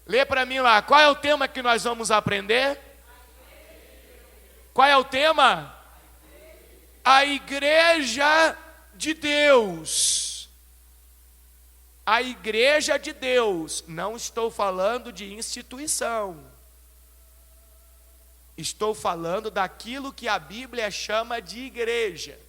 Lê para mim lá, qual é o tema que nós vamos aprender? Qual é o tema? A igreja de Deus. A igreja de Deus. Não estou falando de instituição. Estou falando daquilo que a Bíblia chama de igreja.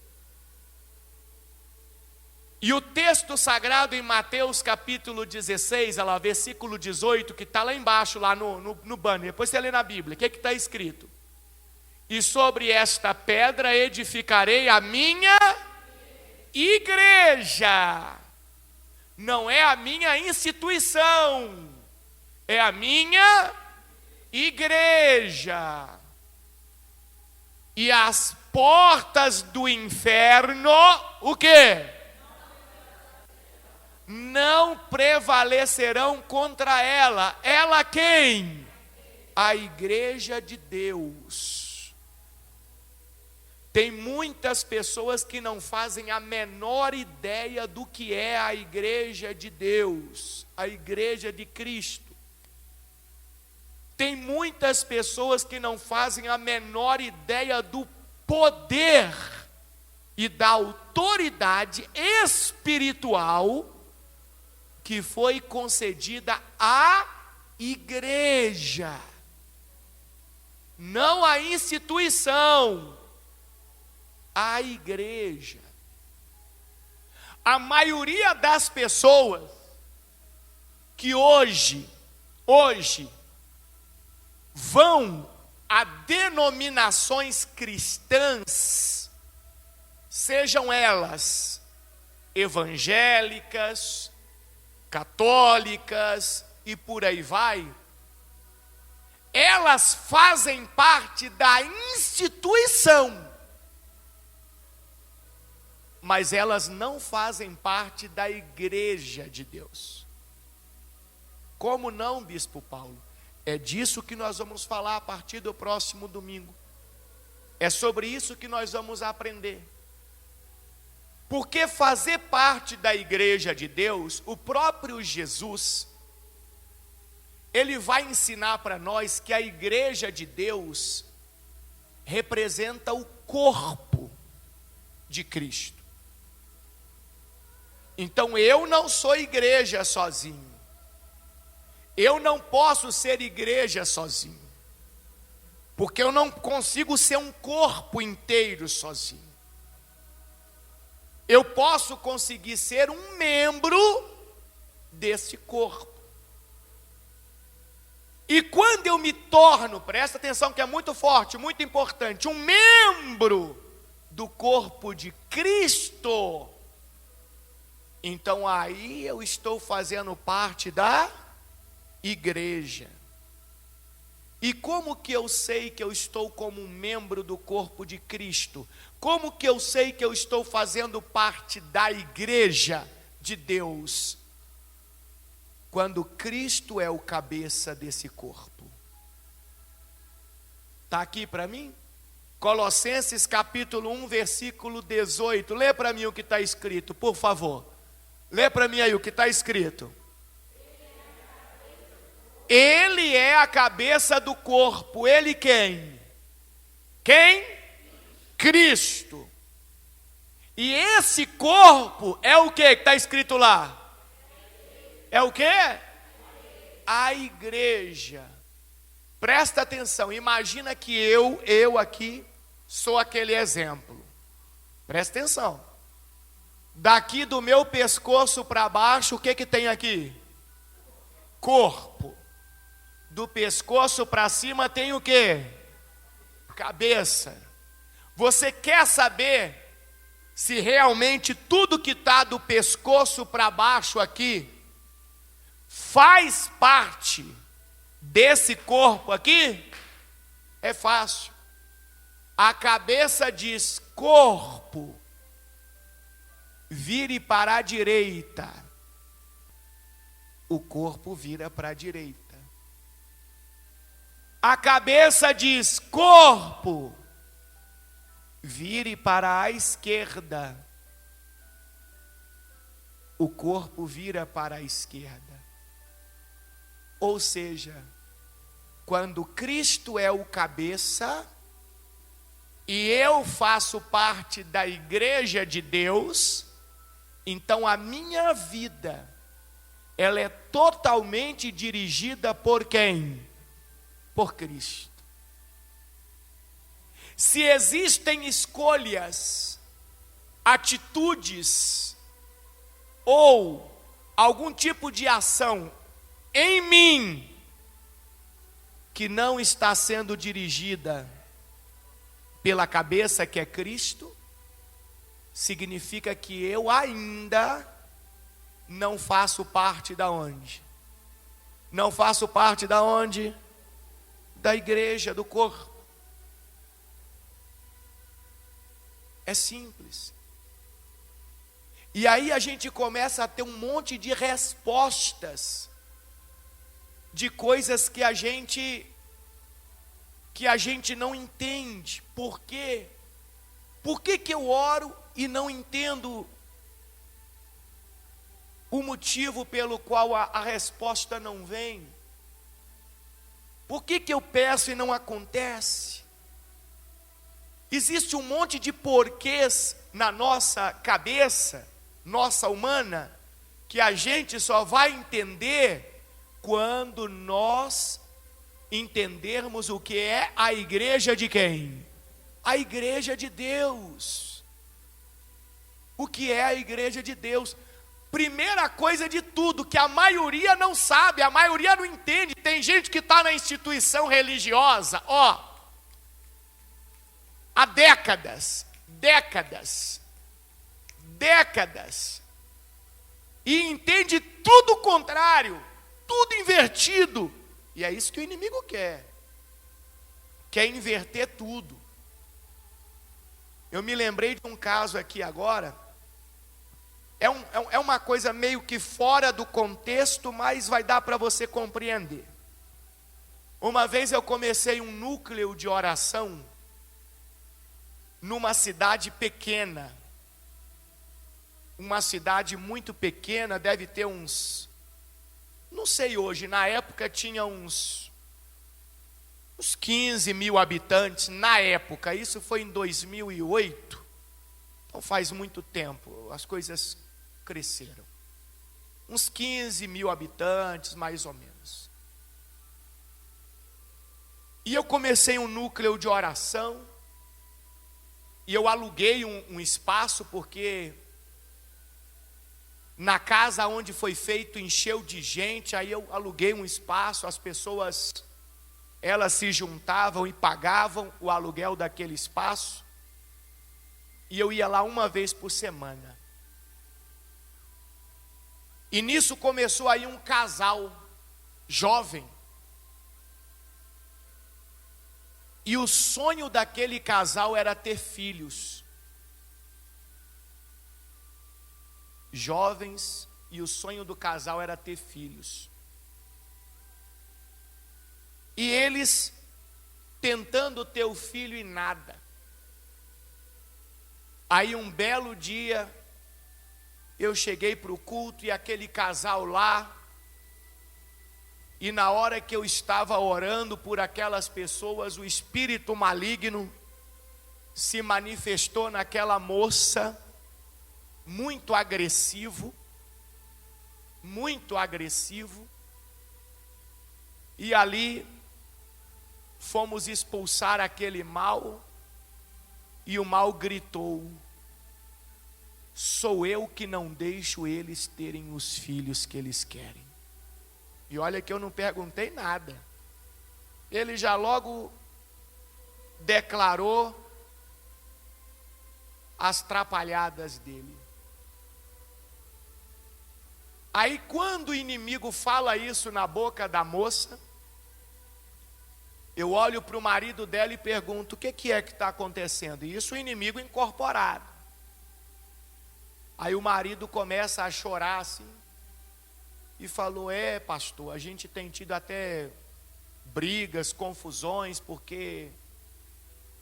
E o texto sagrado em Mateus capítulo 16, olha lá, versículo 18, que está lá embaixo, lá no banner. Depois você lê na Bíblia, o que está escrito? E sobre esta pedra edificarei a minha igreja. Não é a minha instituição, é a minha igreja. E as portas do inferno, o quê? Não prevalecerão contra ela. Ela quem? A igreja de Deus. Tem muitas pessoas que não fazem a menor ideia do que é a igreja de Deus, a igreja de Cristo. Tem muitas pessoas que não fazem a menor ideia do poder e da autoridade espiritual que foi concedida à igreja, não à instituição, à igreja. A maioria das pessoas que hoje vão a denominações cristãs, sejam elas evangélicas, católicas e por aí vai, elas fazem parte da instituição, mas elas não fazem parte da igreja de Deus. Como não, Bispo Paulo? É disso que nós vamos falar a partir do próximo domingo. É sobre isso que nós vamos aprender. Porque fazer parte da igreja de Deus, o próprio Jesus, ele vai ensinar para nós que a igreja de Deus representa o corpo de Cristo. Então eu não sou igreja sozinho. Eu não posso ser igreja sozinho. Porque eu não consigo ser um corpo inteiro sozinho. Eu posso conseguir ser um membro desse corpo. E quando eu me torno, presta atenção que é muito forte, muito importante, um membro do corpo de Cristo, então aí eu estou fazendo parte da igreja. E como que eu sei que eu estou como um membro do corpo de Cristo? Como que eu sei que eu estou fazendo parte da igreja de Deus? Quando Cristo é o cabeça desse corpo. Está aqui para mim? Colossenses capítulo 1, versículo 18. Lê para mim o que está escrito, por favor. Lê para mim aí o que está escrito. Ele é a cabeça do corpo. Ele quem? Quem? Cristo. E esse corpo é o que está escrito lá? É o que? A igreja. Presta atenção, imagina que eu aqui sou aquele exemplo. Presta atenção. Daqui do meu pescoço para baixo, o que tem aqui? Corpo. Do pescoço para cima tem o quê? Cabeça. Você quer saber se realmente tudo que está do pescoço para baixo aqui faz parte desse corpo aqui? É fácil. A cabeça diz: corpo, vire para a direita. O corpo vira para a direita. A cabeça diz: corpo, vire para a esquerda. O corpo vira para a esquerda. Ou seja, quando Cristo é o cabeça e eu faço parte da igreja de Deus, então a minha vida, ela é totalmente dirigida por quem? Por Cristo. Se existem escolhas, atitudes ou algum tipo de ação em mim que não está sendo dirigida pela cabeça que é Cristo, significa que eu ainda não faço parte da onde? Não faço parte da onde? Da igreja, do corpo. É simples. E aí a gente começa a ter um monte de respostas de coisas que a gente não entende. Por quê? Por que que eu oro e não entendo o motivo pelo qual a resposta não vem? Por que que eu peço e não acontece? Existe um monte de porquês na nossa cabeça, nossa humana, que a gente só vai entender quando nós entendermos o que é a igreja de quem? A igreja de Deus. O que é a igreja de Deus? Primeira coisa de tudo, que a maioria não sabe, a maioria não entende. Tem gente que está na instituição religiosa, há décadas, e entende tudo o contrário, tudo invertido. E é isso que o inimigo quer inverter tudo. Eu me lembrei de um caso aqui agora, é uma coisa meio que fora do contexto, mas vai dar para você compreender. Uma vez eu comecei um núcleo de oração numa cidade pequena, uma cidade muito pequena, deve ter uns, não sei hoje, na época tinha uns 15 mil habitantes, na época, isso foi em 2008, então faz muito tempo, as coisas cresceram, uns 15 mil habitantes, mais ou menos. E eu comecei um núcleo de oração, e eu aluguei um espaço, porque na casa onde foi feito encheu de gente, aí eu aluguei um espaço, as pessoas, elas se juntavam e pagavam o aluguel daquele espaço, e eu ia lá uma vez por semana. E nisso começou aí um casal jovem, e o sonho daquele casal era ter filhos. Jovens, e o sonho do casal era ter filhos. E eles tentando ter o filho e nada. Aí um belo dia, eu cheguei para o culto e aquele casal lá, e na hora que eu estava orando por aquelas pessoas, o espírito maligno se manifestou naquela moça, muito agressivo, e ali fomos expulsar aquele mal, e o mal gritou: sou eu que não deixo eles terem os filhos que eles querem. E olha que eu não perguntei nada, ele já logo declarou as trapalhadas dele. Aí quando o inimigo fala isso na boca da moça, eu olho para o marido dela e pergunto: o que é que está acontecendo? E isso o inimigo incorporado. Aí o marido começa a chorar assim, e falou: pastor, a gente tem tido até brigas, confusões, porque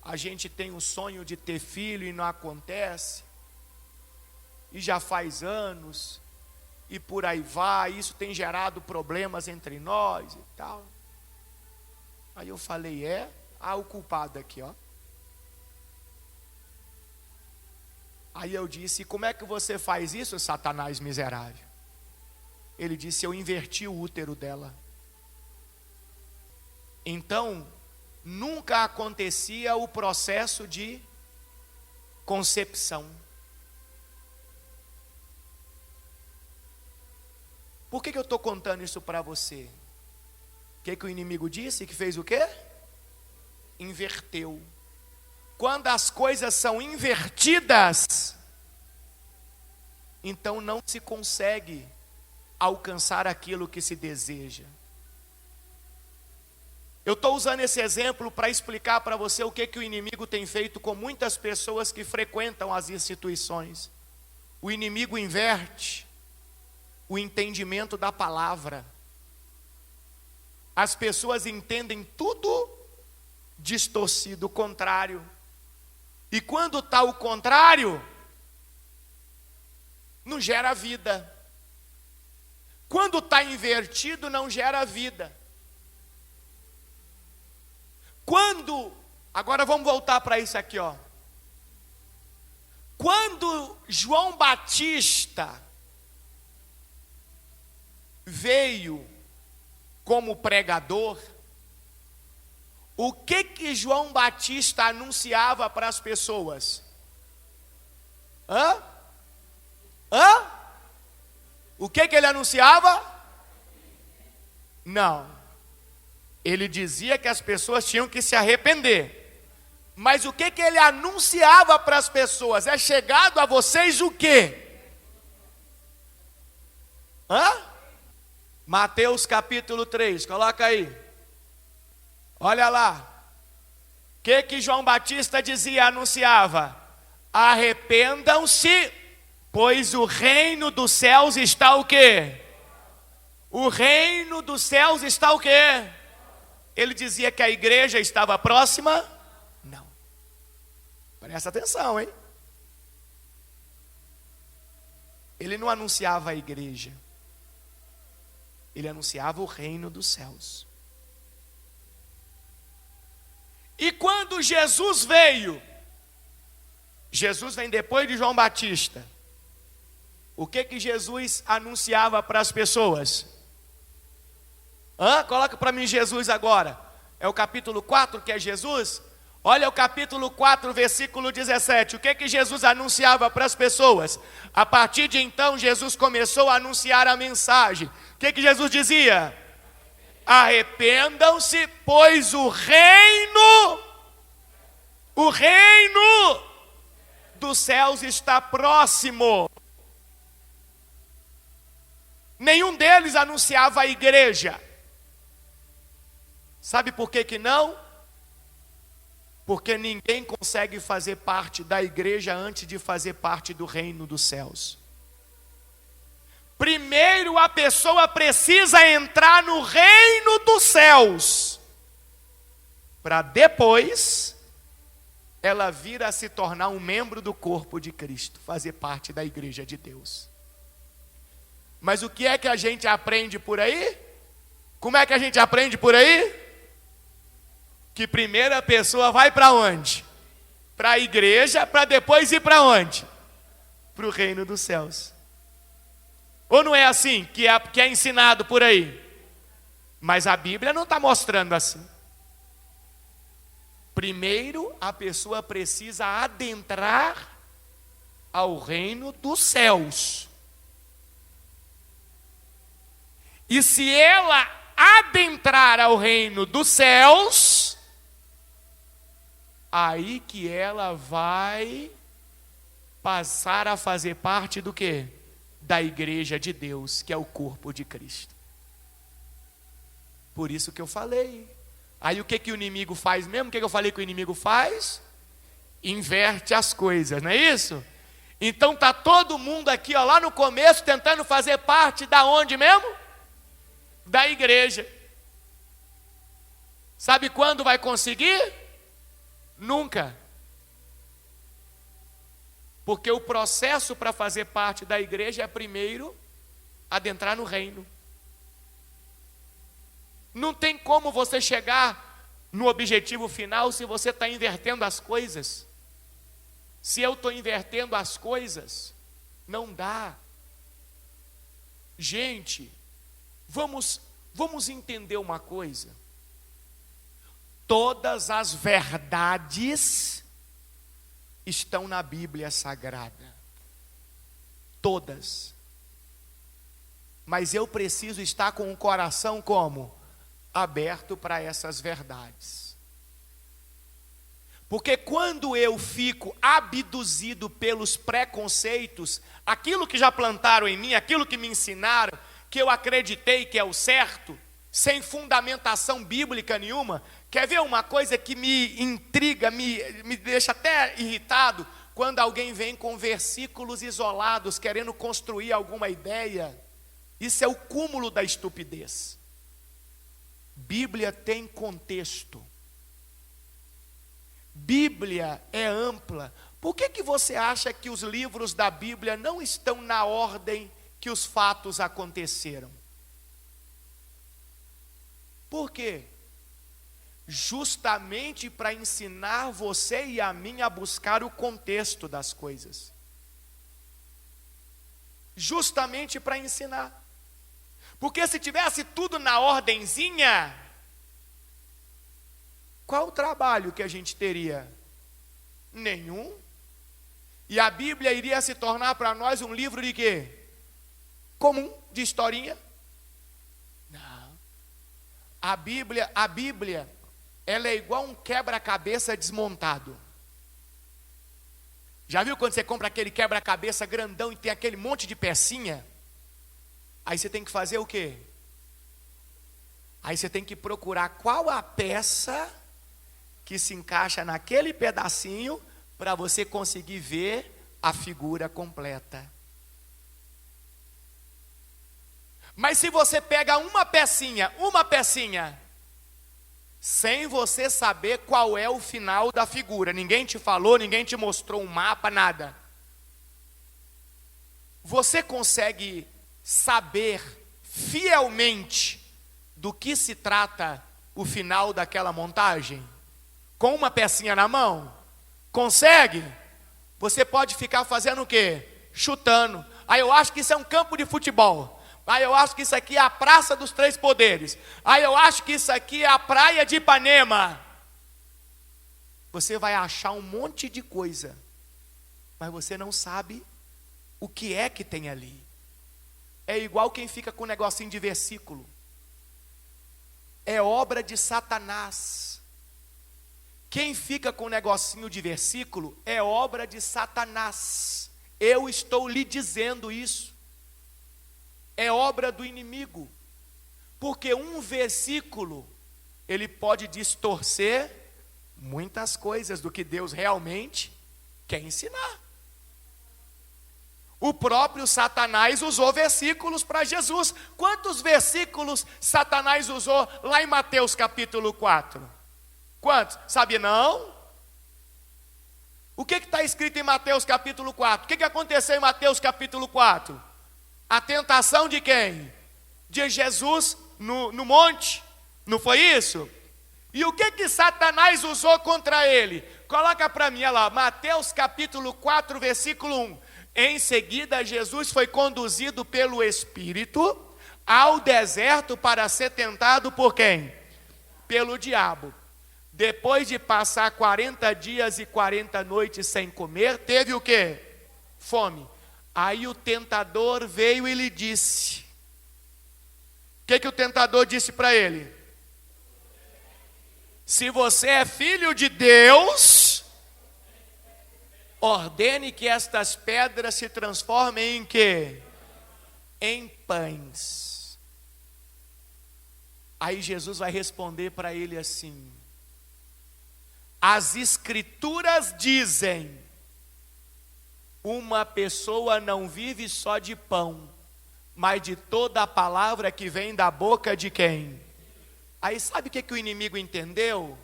a gente tem o sonho de ter filho e não acontece, e já faz anos. e por aí vai, isso tem gerado problemas entre nós e tal. Aí eu falei, o culpado aqui, ó. Aí eu disse, como é que você faz isso, Satanás miserável? Ele disse, eu inverti o útero dela. Então, nunca acontecia o processo de concepção. Por que eu estou contando isso para você? O que o inimigo disse? Que fez o quê? Inverteu. Quando as coisas são invertidas, então não se consegue alcançar aquilo que se deseja. Eu estou usando esse exemplo para explicar para você o que o inimigo tem feito com muitas pessoas que frequentam as instituições. O inimigo inverte o entendimento da palavra. As pessoas entendem tudo distorcido, contrário. E quando está o contrário, não gera vida. Quando está invertido, não gera vida. Agora vamos voltar para isso aqui, ó. Quando João Batista veio como pregador, o que João Batista anunciava para as pessoas? O que ele anunciava? Não. Ele dizia que as pessoas tinham que se arrepender. Mas o que ele anunciava para as pessoas? É chegado a vocês o quê? Mateus capítulo 3, coloca aí. Olha lá. O que João Batista dizia, anunciava? Arrependam-se, pois o reino dos céus está o quê? O reino dos céus está o quê? Ele dizia que a igreja estava próxima? Não. Presta atenção, hein? Ele não anunciava a igreja. Ele anunciava o reino dos céus. E quando Jesus veio, Jesus vem depois de João Batista. O que Jesus anunciava para as pessoas? Coloca para mim Jesus agora. É o capítulo 4 que é Jesus? Olha o capítulo 4, versículo 17. O que Jesus anunciava para as pessoas? A partir de então, Jesus começou a anunciar a mensagem. O que Jesus dizia? Arrependam-se, pois o reino dos céus está próximo. Nenhum deles anunciava a igreja. Sabe por que não? Porque ninguém consegue fazer parte da igreja antes de fazer parte do reino dos céus. Primeiro a pessoa precisa entrar no reino dos céus, para depois ela vir a se tornar um membro do corpo de Cristo, fazer parte da igreja de Deus. Mas o que é que a gente aprende por aí? Como é que a gente aprende por aí? Que primeiro a pessoa vai para onde? Para a igreja, para depois ir para onde? Para o reino dos céus. Ou não é assim que é ensinado por aí? Mas a Bíblia não está mostrando assim. Primeiro a pessoa precisa adentrar ao reino dos céus. E se ela adentrar ao reino dos céus, aí que ela vai passar a fazer parte do quê? Da igreja de Deus, que é o corpo de Cristo. Por isso que eu falei. Aí o que o inimigo faz mesmo? O que eu falei que o inimigo faz? Inverte as coisas, não é isso? Então está todo mundo aqui, ó, lá no começo, tentando fazer parte da onde mesmo? Da igreja. Sabe quando vai conseguir? Nunca. Porque o processo para fazer parte da igreja é primeiro adentrar no reino. Não tem como você chegar no objetivo final se você está invertendo as coisas. Se eu estou invertendo as coisas, não dá. Gente, vamos entender uma coisa. Todas as verdades estão na Bíblia Sagrada. Todas. Mas eu preciso estar com o coração como? Aberto para essas verdades. Porque quando eu fico abduzido pelos preconceitos, aquilo que já plantaram em mim, aquilo que me ensinaram, que eu acreditei que é o certo, sem fundamentação bíblica nenhuma, quer ver uma coisa que me intriga, me deixa até irritado, quando alguém vem com versículos isolados, querendo construir alguma ideia. Isso é o cúmulo da estupidez. Bíblia tem contexto. Bíblia é ampla. Por que você acha que os livros da Bíblia não estão na ordem que os fatos aconteceram? Por quê? Justamente para ensinar você e a mim a buscar o contexto das coisas. Justamente para ensinar. Porque se tivesse tudo na ordenzinha, qual o trabalho que a gente teria? Nenhum. E a Bíblia iria se tornar para nós um livro de quê? Comum, de historinha? Não. A Bíblia, ela é igual um quebra-cabeça desmontado. Já viu quando você compra aquele quebra-cabeça grandão e tem aquele monte de pecinha? Aí você tem que fazer o quê? Aí você tem que procurar qual a peça que se encaixa naquele pedacinho para você conseguir ver a figura completa. Mas se você pega uma pecinha, sem você saber qual é o final da figura, ninguém te falou, ninguém te mostrou um mapa, nada. Você consegue saber fielmente do que se trata o final daquela montagem? Com uma pecinha na mão? Consegue? Você pode ficar fazendo o quê? Chutando. Aí eu acho que isso é um campo de futebol. Aí eu acho que isso aqui é a Praça dos Três Poderes. Aí eu acho que isso aqui é a Praia de Ipanema. Você vai achar um monte de coisa, mas você não sabe o que é que tem ali. É igual quem fica com um negocinho de versículo. É obra de Satanás. Quem fica com um negocinho de versículo é obra de Satanás. Eu estou lhe dizendo isso. É obra do inimigo. Porque um versículo, ele pode distorcer muitas coisas do que Deus realmente quer ensinar. O próprio Satanás usou versículos para Jesus. Quantos versículos Satanás usou lá em Mateus capítulo 4? Quantos? Sabe não? O que está escrito em Mateus capítulo 4? O que aconteceu em Mateus capítulo 4? A tentação de quem? De Jesus no monte. Não foi isso? E o que Satanás usou contra ele? Coloca para mim, olha lá, Mateus capítulo 4, versículo 1. Em seguida, Jesus foi conduzido pelo Espírito ao deserto para ser tentado por quem? Pelo diabo. Depois de passar 40 dias e 40 noites sem comer, teve o quê? Fome. Aí o tentador veio e lhe disse. O que o tentador disse para ele? Se você é filho de Deus, ordene que estas pedras se transformem em quê? Em pães. Aí Jesus vai responder para ele assim: as escrituras dizem, uma pessoa não vive só de pão, mas de toda a palavra que vem da boca de quem? Aí sabe o que o inimigo entendeu?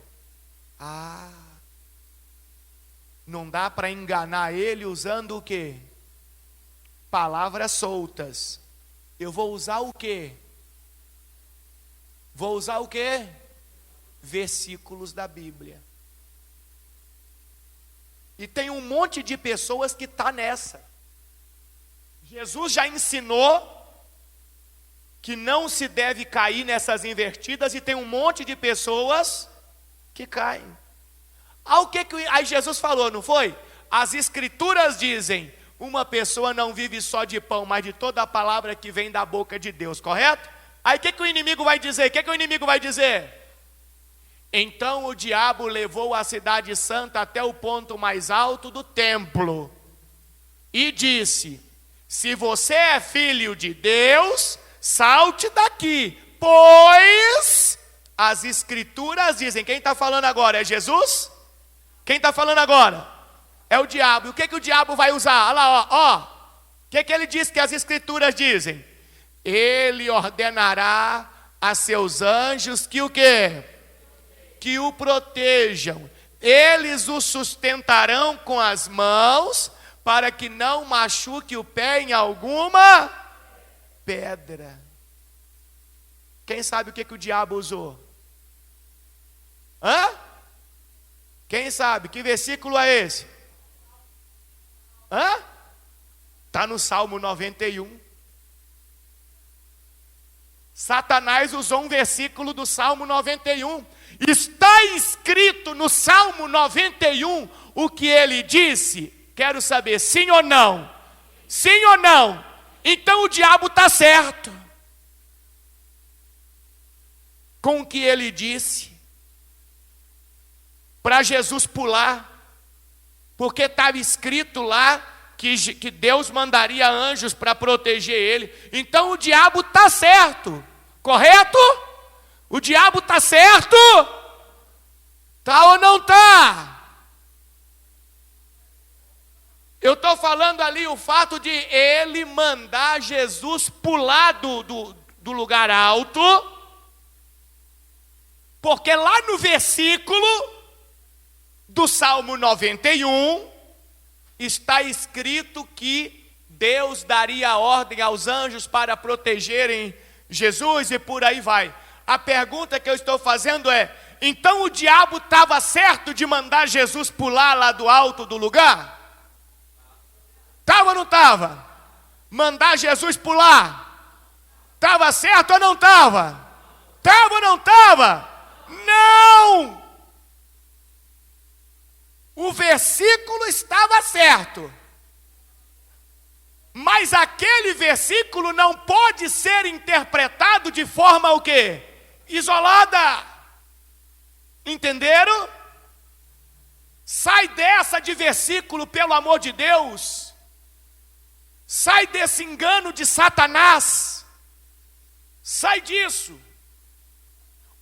Não dá para enganar ele usando o quê? Palavras soltas. eu vou usar o quê? Vou usar o quê? Versículos da Bíblia. E tem um monte de pessoas que está nessa. Jesus já ensinou que não se deve cair nessas invertidas, e tem um monte de pessoas que caem. Aí Jesus falou, não foi? As escrituras dizem, uma pessoa não vive só de pão, mas de toda a palavra que vem da boca de Deus, correto? Aí o que o inimigo vai dizer? O que o inimigo vai dizer? Então o diabo levou a cidade santa até o ponto mais alto do templo e disse, se você é filho de Deus, salte daqui, pois as escrituras dizem. Quem está falando agora? É Jesus? Quem está falando agora? É o diabo. E o que o diabo vai usar? Olha lá, ó. O que ele diz que as escrituras dizem? Ele ordenará a seus anjos que o quê? Que o protejam. Eles o sustentarão com as mãos, para que não machuque o pé em alguma pedra. Quem sabe o que o diabo usou? Hã? Quem sabe? Que versículo é esse? Hã? Está no Salmo 91. Satanás usou um versículo do Salmo 91. Está escrito no Salmo 91 o que ele disse? Quero saber, sim ou não? Sim ou não? Então o diabo está certo com o que ele disse para Jesus pular, porque estava escrito lá que Deus mandaria anjos para proteger ele. Então o diabo está certo, correto? O diabo está certo? Tá ou não está? Eu estou falando ali o fato de ele mandar Jesus pular do lugar alto, porque lá no versículo do Salmo 91, está escrito que Deus daria ordem aos anjos para protegerem Jesus e por aí vai. A pergunta que eu estou fazendo é, então o diabo estava certo de mandar Jesus pular lá do alto do lugar? Estava ou não estava? Mandar Jesus pular. Estava certo ou não estava? Estava ou não estava? Não! O versículo estava certo. Mas aquele versículo não pode ser interpretado de forma o quê? Isolada. Entenderam? Sai dessa de versículo, pelo amor de Deus. Sai desse engano de Satanás. Sai disso.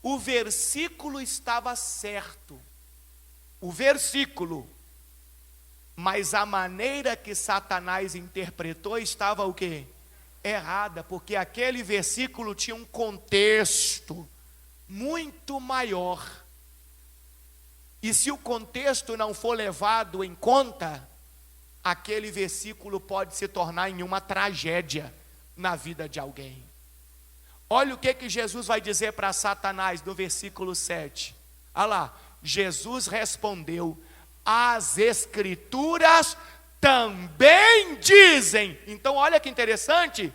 O versículo estava certo. O versículo. Mas a maneira que Satanás interpretou estava o quê? Errada, porque aquele versículo tinha um contexto muito maior. E se o contexto não for levado em conta, aquele versículo pode se tornar em uma tragédia na vida de alguém. Olha o que Jesus vai dizer para Satanás no versículo 7. Olha lá, Jesus respondeu, as escrituras também dizem. Então olha que interessante,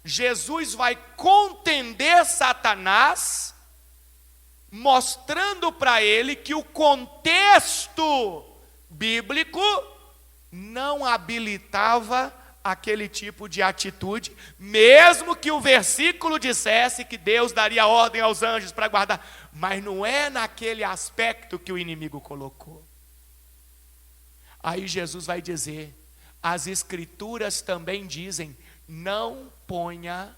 Jesus vai contender Satanás, mostrando para ele que o contexto bíblico não habilitava aquele tipo de atitude, mesmo que o versículo dissesse que Deus daria ordem aos anjos para guardar, mas não é naquele aspecto que o inimigo colocou. Aí Jesus vai dizer, as escrituras também dizem, não ponha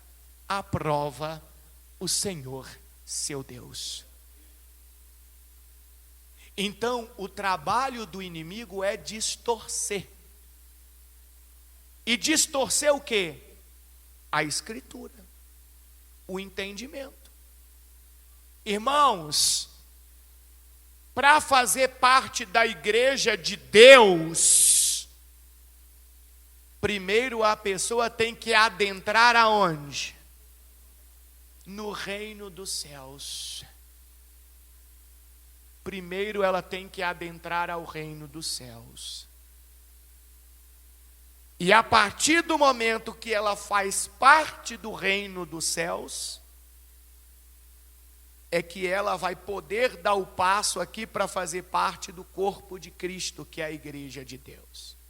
à prova o Senhor, seu Deus. Então, o trabalho do inimigo é distorcer. E distorcer o quê? A escritura, o entendimento. Irmãos, para fazer parte da igreja de Deus, primeiro a pessoa tem que adentrar aonde? No reino dos céus. Primeiro ela tem que adentrar ao reino dos céus. E a partir do momento que ela faz parte do reino dos céus, é que ela vai poder dar o passo aqui para fazer parte do corpo de Cristo, que é a igreja de Deus.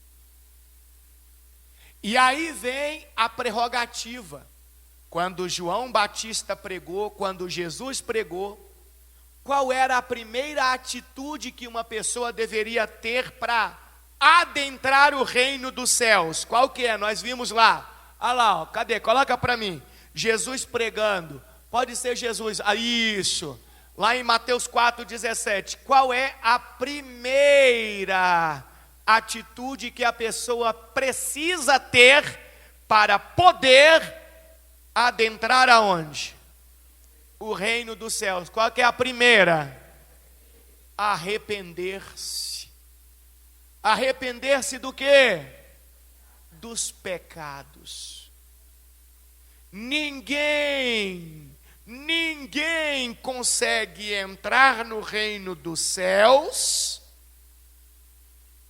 E aí vem a prerrogativa. Quando João Batista pregou, quando Jesus pregou, qual era a primeira atitude que uma pessoa deveria ter para adentrar o reino dos céus? Qual que é? Nós vimos lá. Olha lá, ó, cadê? Coloca para mim. Jesus pregando. Pode ser Jesus. Ah, isso. Lá em Mateus 4,17. Qual é a primeira atitude que a pessoa precisa ter para poder adentrar aonde? O reino dos céus. Qual que é a primeira? Arrepender-se. Arrepender-se do quê? Dos pecados. Ninguém consegue entrar no reino dos céus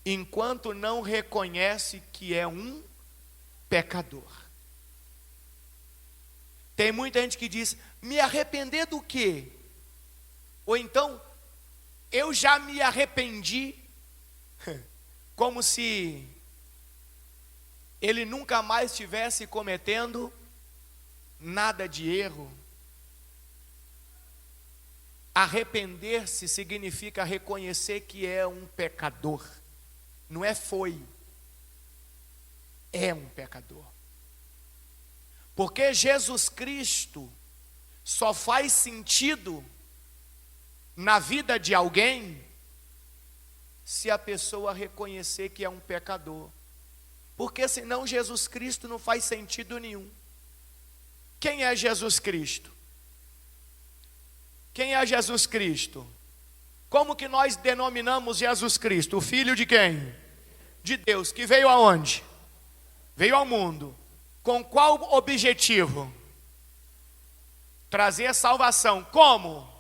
enquanto não reconhece que é um pecador. Tem muita gente que diz, me arrepender do quê? Ou então, eu já me arrependi, como se ele nunca mais estivesse cometendo nada de erro. Arrepender-se significa reconhecer que é um pecador. Não é foi. É um pecador. Porque Jesus Cristo só faz sentido na vida de alguém se a pessoa reconhecer que é um pecador. Porque senão Jesus Cristo não faz sentido nenhum. Quem é Jesus Cristo? Quem é Jesus Cristo? Como que nós denominamos Jesus Cristo? O filho de quem? De Deus, que veio aonde? Veio ao mundo. Com qual objetivo? Trazer a salvação. Como?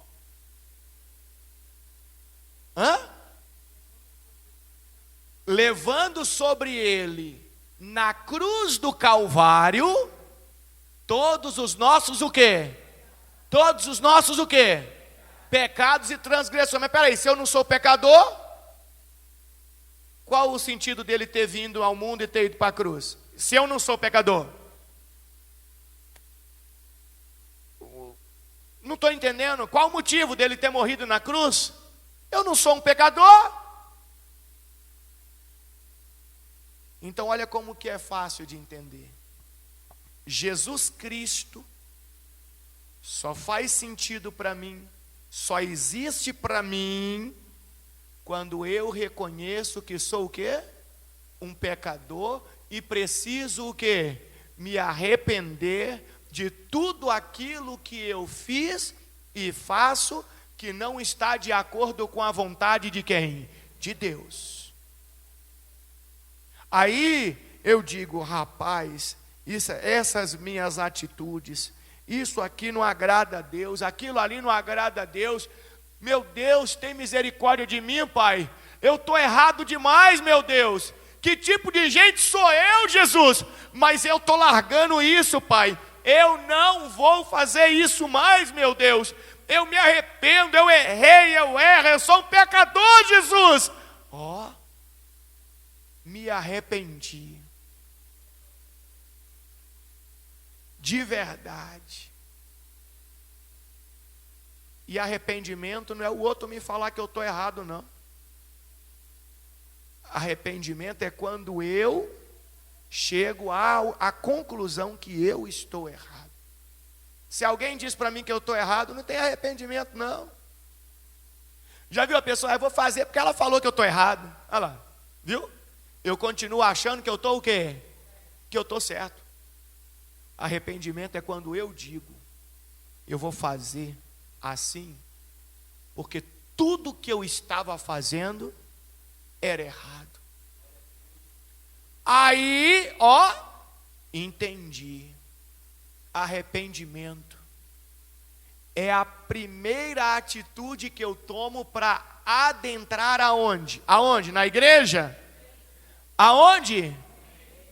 Levando sobre ele, na cruz do Calvário, todos os nossos o quê? Todos os nossos o quê? Pecados e transgressões. Mas peraí, se eu não sou pecador, qual o sentido dele ter vindo ao mundo e ter ido para a cruz? Se eu não sou pecador? Não estou entendendo. Qual o motivo dele ter morrido na cruz? Eu não sou um pecador. Então olha como que é fácil de entender. Jesus Cristo só faz sentido para mim, só existe para mim, quando eu reconheço que sou o quê? Um pecador e preciso o quê? Me arrepender de tudo aquilo que eu fiz e faço que não está de acordo com a vontade de quem? De Deus. Aí eu digo, rapaz, essas minhas atitudes, isso aqui não agrada a Deus, aquilo ali não agrada a Deus. Meu Deus, tem misericórdia de mim, Pai. Eu estou errado demais, meu Deus. Que tipo de gente sou eu, Jesus? Mas eu estou largando isso, Pai. Eu não vou fazer isso mais, meu Deus. Eu me arrependo, eu errei, eu erro, eu sou um pecador, Jesus. Me arrependi. De verdade. E arrependimento não é o outro me falar que eu estou errado, não. Arrependimento é quando eu chego à conclusão que eu estou errado. Se alguém diz para mim que eu estou errado, não tem arrependimento, não. Já viu a pessoa, eu vou fazer porque ela falou que eu estou errado. Olha lá, viu? Eu continuo achando que eu estou o quê? Que eu estou certo. Arrependimento é quando eu digo, eu vou fazer assim, porque tudo que eu estava fazendo era errado. Aí, ó, entendi. Arrependimento é a primeira atitude que eu tomo para adentrar aonde? Aonde? Na igreja? Aonde?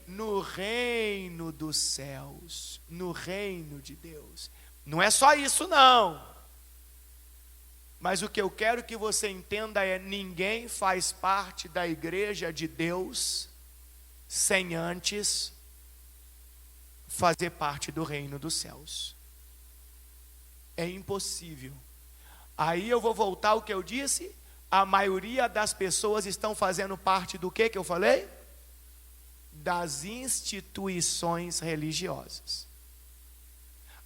No reino dos céus, no reino de Deus. Não é só isso não. Mas o que eu quero que você entenda é: ninguém faz parte da igreja de Deus sem antes fazer parte do reino dos céus. É impossível. Aí eu vou voltar ao que eu disse. A maioria das pessoas estão fazendo parte do que eu falei? Das instituições religiosas.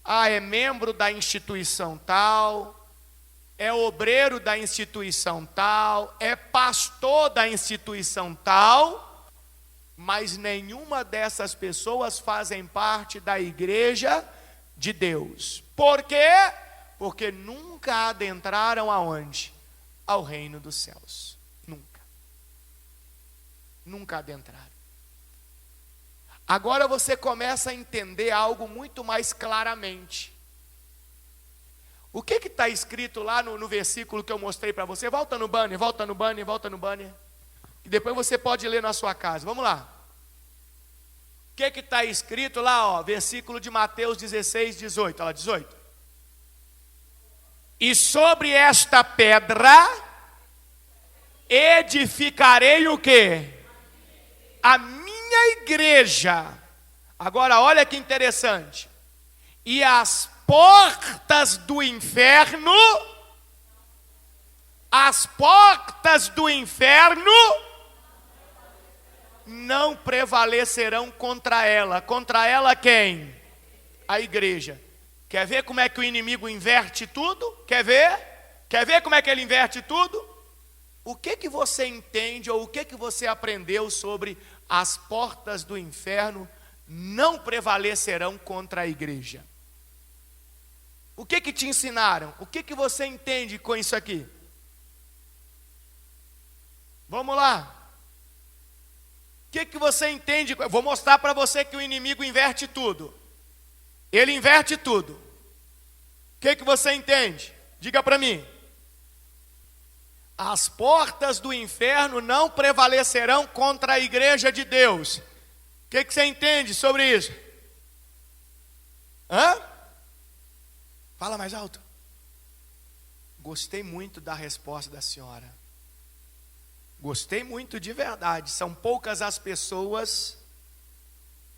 Ah, é membro da instituição tal, é obreiro da instituição tal, é pastor da instituição tal, mas nenhuma dessas pessoas fazem parte da igreja de Deus. Por quê? Porque nunca adentraram aonde? Ao reino dos céus. Nunca. Nunca adentraram. Agora você começa a entender algo muito mais claramente. O que está escrito lá no versículo que eu mostrei para você? Volta no banner, volta no banner, volta no banner. E depois você pode ler na sua casa. Vamos lá. O que está escrito lá, ó, versículo de Mateus 16, 18. Olha lá, 18. E sobre esta pedra edificarei o quê? A minha igreja. Agora olha que interessante. E as portas do inferno, não prevalecerão contra ela. Contra ela quem? A igreja. Quer ver como é que o inimigo inverte tudo? Quer ver? Quer ver como é que ele inverte tudo? O que você entende ou o que você aprendeu sobre as portas do inferno não prevalecerão contra a igreja? O que te ensinaram? O que você entende com isso aqui? Vamos lá. O que você entende? Eu vou mostrar para você que o inimigo inverte tudo. Ele inverte tudo. O que você entende? Diga para mim. As portas do inferno não prevalecerão contra a igreja de Deus. O que você entende sobre isso? Hã? Fala mais alto. Gostei muito da resposta da senhora. Gostei muito de verdade. São poucas as pessoas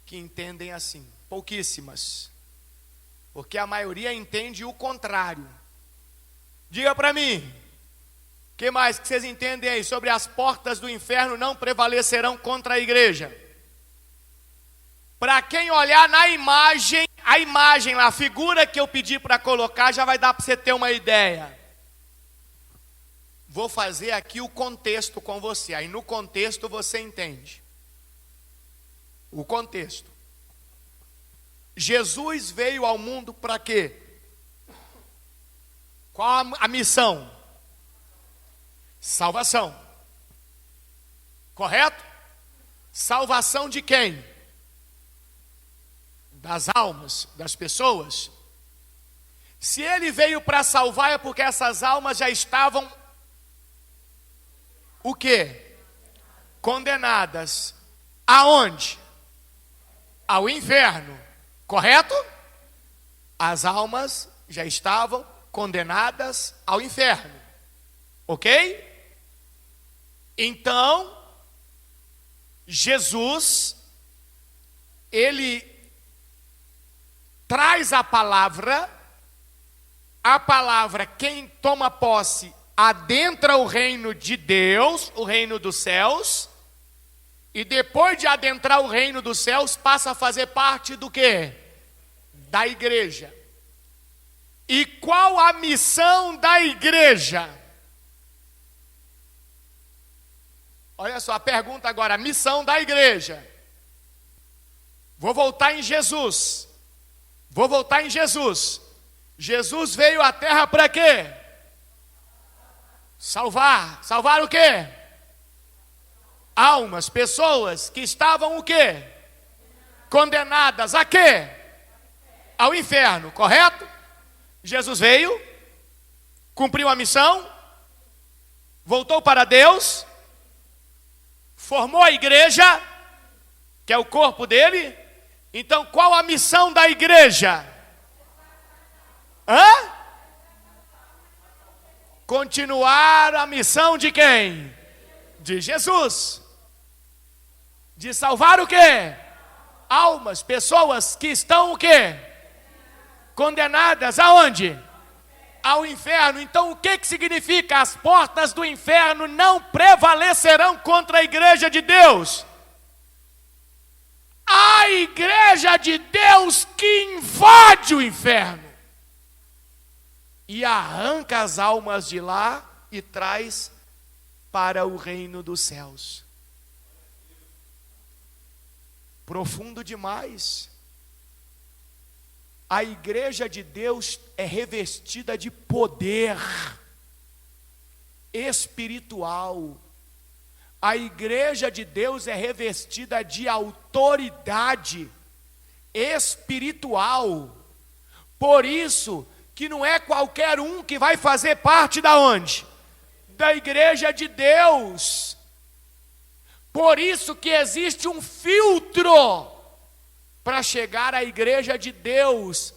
que entendem assim. Pouquíssimas. Porque a maioria entende o contrário. Diga para mim. O que mais que vocês entendem aí sobre as portas do inferno não prevalecerão contra a igreja? Para quem olhar na imagem, a imagem lá, a figura que eu pedi para colocar, já vai dar para você ter uma ideia. Vou fazer aqui o contexto com você. Aí no contexto você entende. O contexto. Jesus veio ao mundo para quê? Qual a missão? Salvação. Correto? Salvação de quem? Das almas, das pessoas. Se ele veio para salvar é porque essas almas já estavam o quê? Condenadas. Aonde? Ao inferno. Correto? As almas já estavam condenadas ao inferno. Ok? Então, Jesus, ele traz a palavra, quem toma posse, adentra o reino de Deus, o reino dos céus, e depois de adentrar o reino dos céus, passa a fazer parte do quê? Da igreja. E qual a missão da igreja? Olha só a pergunta agora, a missão da igreja. Vou voltar em Jesus. Jesus veio à terra para quê? Salvar. Salvar o quê? almas, pessoas que estavam o quê? Condenadas a quê? Ao inferno, correto? Jesus veio, cumpriu a missão, voltou para Deus, formou a igreja, que é o corpo dele. Então qual a missão da igreja? Continuar a missão de quem? De Jesus. De salvar o quê? Almas, pessoas que estão o quê? Condenadas aonde? Ao inferno. Então o que significa? As portas do inferno não prevalecerão contra a igreja de Deus. A igreja de Deus que invade o inferno e arranca as almas de lá e traz para o reino dos céus. Profundo demais. A igreja de Deus é revestida de poder espiritual. A igreja de Deus é revestida de autoridade espiritual. Por isso que não é qualquer um que vai fazer parte da onde? Da igreja de Deus. Por isso que existe um filtro para chegar à igreja de Deus.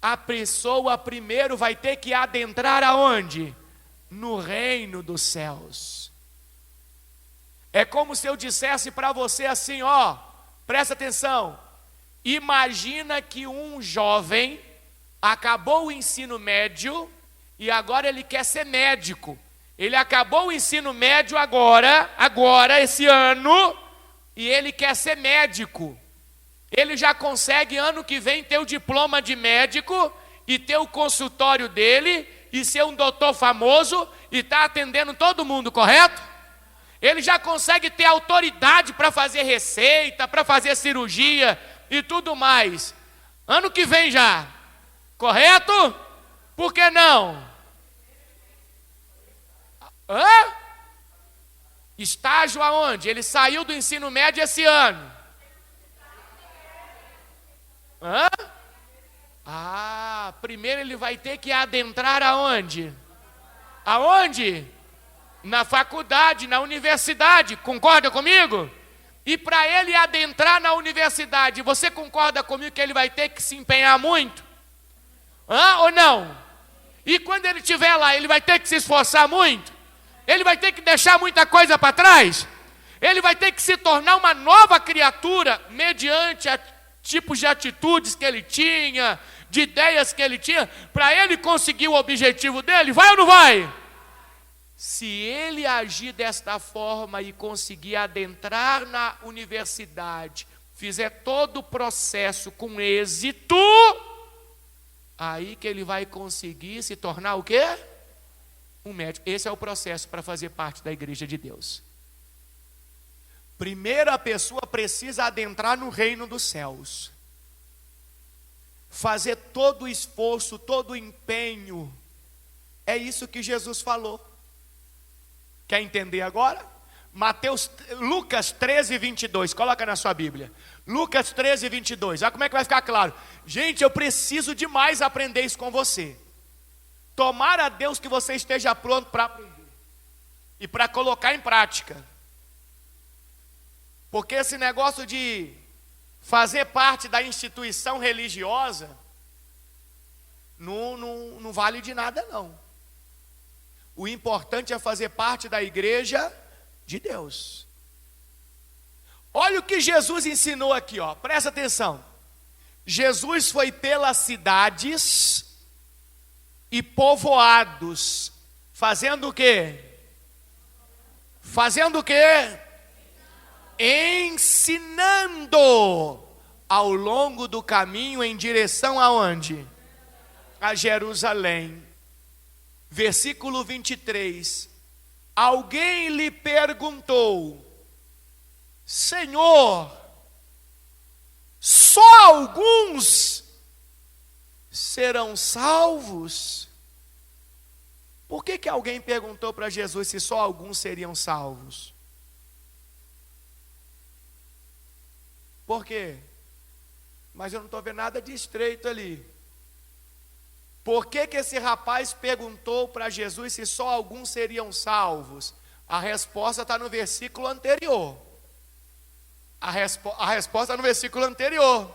A pessoa primeiro vai ter que adentrar aonde? No reino dos céus. É como se eu dissesse para você assim, ó, presta atenção. Imagina que um jovem acabou o ensino médio e agora ele quer ser médico. Ele acabou o ensino médio agora, esse ano, e ele quer ser médico. Ele já consegue ano que vem ter o diploma de médico e ter o consultório dele e ser um doutor famoso e estar atendendo todo mundo, correto? Ele já consegue ter autoridade para fazer receita, para fazer cirurgia e tudo mais. Ano que vem já, correto? Por que não? Estágio aonde? Ele saiu do ensino médio esse ano. Primeiro ele vai ter que adentrar aonde? Aonde? Na faculdade, na universidade, concorda comigo? E para ele adentrar na universidade, você concorda comigo que ele vai ter que se empenhar muito? Ou não? E quando ele estiver lá, ele vai ter que se esforçar muito? Ele vai ter que deixar muita coisa para trás? Ele vai ter que se tornar uma nova criatura mediante tipos de atitudes que ele tinha, de ideias que ele tinha, para ele conseguir o objetivo dele? Vai ou não vai? Se ele agir desta forma e conseguir adentrar na universidade, fizer todo o processo com êxito, aí que ele vai conseguir se tornar o quê? Um médico. Esse é o processo para fazer parte da igreja de Deus. Primeiro a pessoa precisa adentrar no reino dos céus. Fazer todo o esforço, todo o empenho. É isso que Jesus falou. Quer entender agora? Lucas 13, 22, coloca na sua Bíblia. Lucas 13, 22, olha como é que vai ficar claro. Gente, eu preciso demais aprender isso com você. Tomara a Deus que você esteja pronto para aprender e para colocar em prática. Porque esse negócio de fazer parte da instituição religiosa não vale de nada não. O importante é fazer parte da igreja de Deus. Olha o que Jesus ensinou aqui, ó. Presta atenção. Jesus foi pelas cidades e povoados, fazendo o quê? Fazendo o quê? Ensinando ao longo do caminho em direção aonde? A Jerusalém. Versículo 23. Alguém lhe perguntou: Senhor, só alguns serão salvos? Por que alguém perguntou para Jesus se só alguns seriam salvos? Por quê? Mas eu não estou vendo nada de estreito ali. Por que esse rapaz perguntou para Jesus se só alguns seriam salvos? A resposta está no versículo anterior. A resposta está no versículo anterior.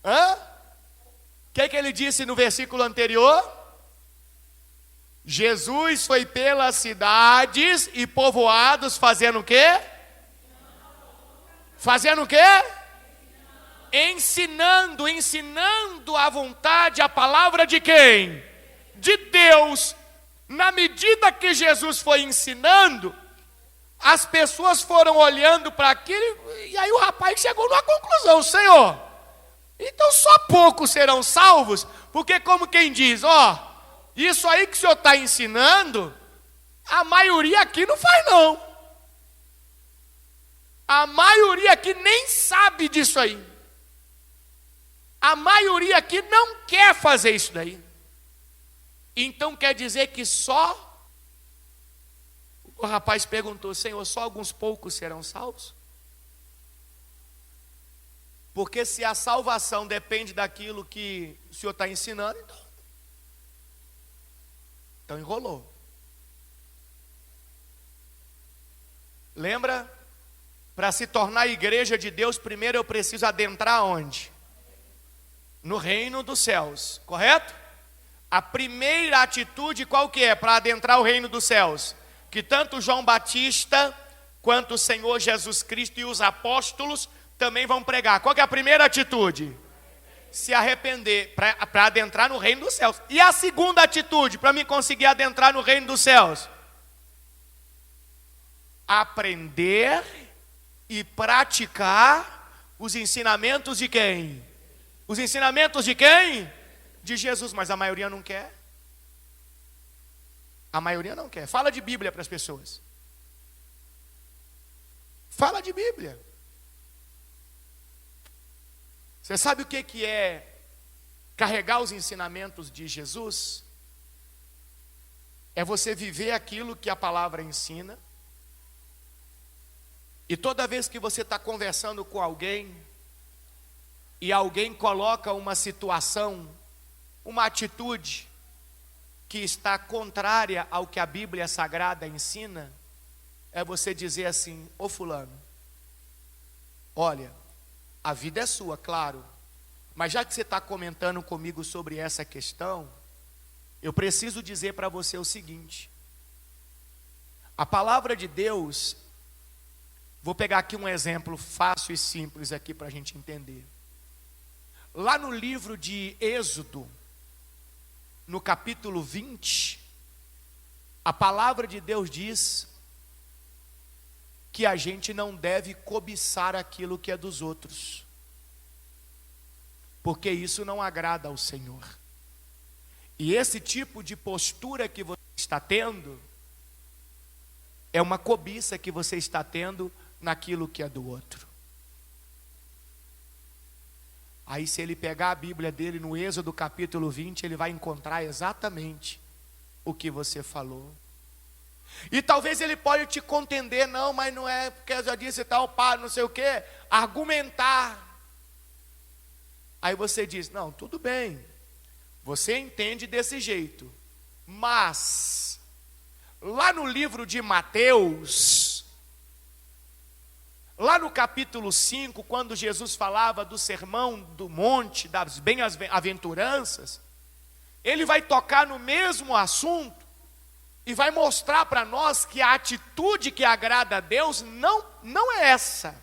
Hã? O que ele disse no versículo anterior? Jesus foi pelas cidades e povoados fazendo o quê? Fazendo o quê? Ensinando a vontade, a palavra de quem? De Deus. Na medida que Jesus foi ensinando, as pessoas foram olhando para aquilo, e aí o rapaz chegou numa conclusão: Senhor, então só poucos serão salvos, porque como quem diz, isso aí que o Senhor está ensinando, a maioria aqui não faz não. A maioria aqui nem sabe disso aí. A maioria aqui não quer fazer isso daí. Então quer dizer que só... O rapaz perguntou: Senhor, só alguns poucos serão salvos? Porque se a salvação depende daquilo que o Senhor está ensinando, então enrolou. Lembra? Para se tornar igreja de Deus, primeiro eu preciso adentrar onde? No reino dos céus, correto? A primeira atitude qual que é para adentrar o reino dos céus? Que tanto João Batista, quanto o Senhor Jesus Cristo e os apóstolos também vão pregar. Qual que é a primeira atitude? Se arrepender, para adentrar no reino dos céus. E a segunda atitude, para mim conseguir adentrar no reino dos céus? Aprender e praticar os ensinamentos de quem? Os ensinamentos de quem? De Jesus. Mas a maioria não quer. A maioria não quer. Fala de Bíblia para as pessoas. Fala de Bíblia. Você sabe o que é carregar os ensinamentos de Jesus? É você viver aquilo que a palavra ensina. E toda vez que você está conversando com alguém, e alguém coloca uma situação, uma atitude que está contrária ao que a Bíblia Sagrada ensina, é você dizer assim: ô fulano, olha, a vida é sua, claro, mas já que você está comentando comigo sobre essa questão, eu preciso dizer para você o seguinte: a palavra de Deus, vou pegar aqui um exemplo fácil e simples aqui para a gente entender. Lá no livro de Êxodo, no capítulo 20, a palavra de Deus diz que a gente não deve cobiçar aquilo que é dos outros, porque isso não agrada ao Senhor. E esse tipo de postura que você está tendo é uma cobiça que você está tendo naquilo que é do outro. Aí se ele pegar a Bíblia dele no Êxodo capítulo 20, ele vai encontrar exatamente o que você falou. E talvez ele pode te contender: não, mas não é porque eu já disse tal, pá, não sei o que, argumentar. Aí você diz: não, tudo bem, você entende desse jeito, mas lá no livro de Mateus, lá no capítulo 5, quando Jesus falava do sermão do monte, das bem-aventuranças, ele vai tocar no mesmo assunto e vai mostrar para nós que a atitude que agrada a Deus não é essa.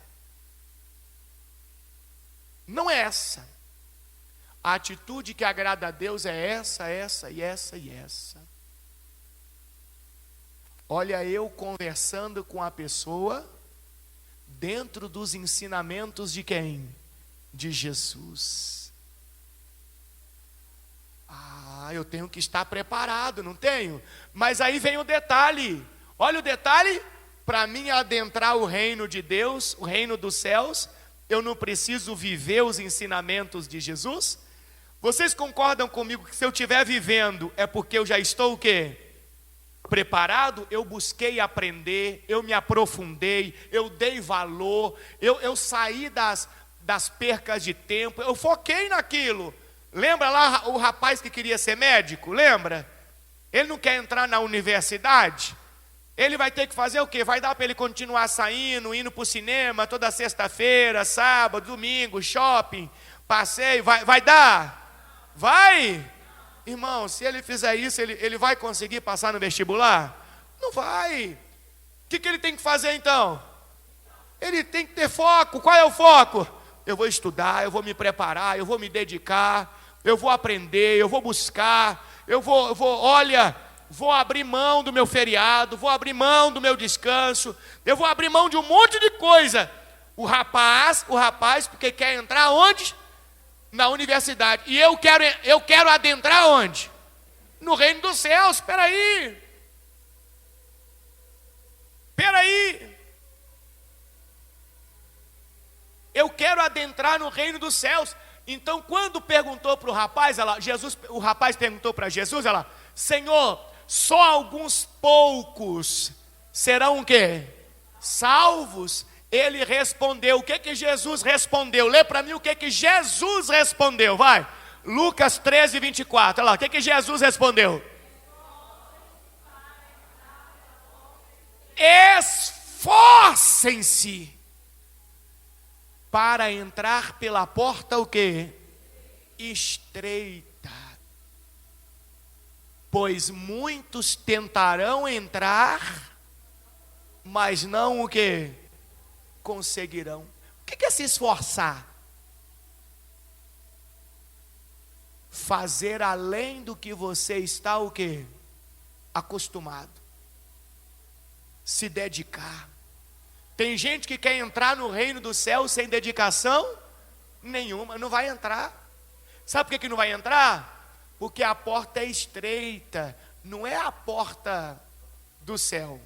Não é essa. A atitude que agrada a Deus é essa, essa e essa e essa. Olha, eu conversando com a pessoa dentro dos ensinamentos de quem? De Jesus. Eu tenho que estar preparado, não tenho? Mas aí vem o detalhe. Olha o detalhe. Para mim adentrar o reino de Deus, o reino dos céus, eu não preciso viver os ensinamentos de Jesus? Vocês concordam comigo que se eu estiver vivendo, é porque eu já estou o quê? preparado, eu busquei aprender, eu me aprofundei, eu dei valor, eu saí das percas de tempo, eu foquei naquilo. Lembra lá o rapaz que queria ser médico? Lembra? Ele não quer entrar na universidade? Ele vai ter que fazer o quê? Vai dar para ele continuar saindo, indo para o cinema toda sexta-feira, sábado, domingo, shopping, passeio, vai dar? Vai? Irmão, se ele fizer isso, ele vai conseguir passar no vestibular? Não vai. O que ele tem que fazer então? Ele tem que ter foco. Qual é o foco? Eu vou estudar, eu vou me preparar, eu vou me dedicar, eu vou aprender, eu vou buscar, vou abrir mão do meu feriado, vou abrir mão do meu descanso, eu vou abrir mão de um monte de coisa. O rapaz, porque quer entrar onde? Na universidade. E eu quero adentrar onde? No reino dos céus. Espera aí. Eu quero adentrar no reino dos céus. Então, quando perguntou para o rapaz, o rapaz perguntou para Jesus, Senhor, só alguns poucos serão o quê? Salvos? Ele respondeu. O que Jesus respondeu? Lê para mim o que Jesus respondeu, vai. Lucas 13, 24, olha lá, o que Jesus respondeu? Esforcem-se para entrar pela porta o quê? Estreita. Pois muitos tentarão entrar, mas não o quê? Conseguirão. O que é se esforçar? Fazer além do que você está o quê? Acostumado. Se dedicar. Tem gente que quer entrar no reino do céu sem dedicação nenhuma, não vai entrar. Sabe por que não vai entrar? Porque a porta é estreita, não é a porta do céu.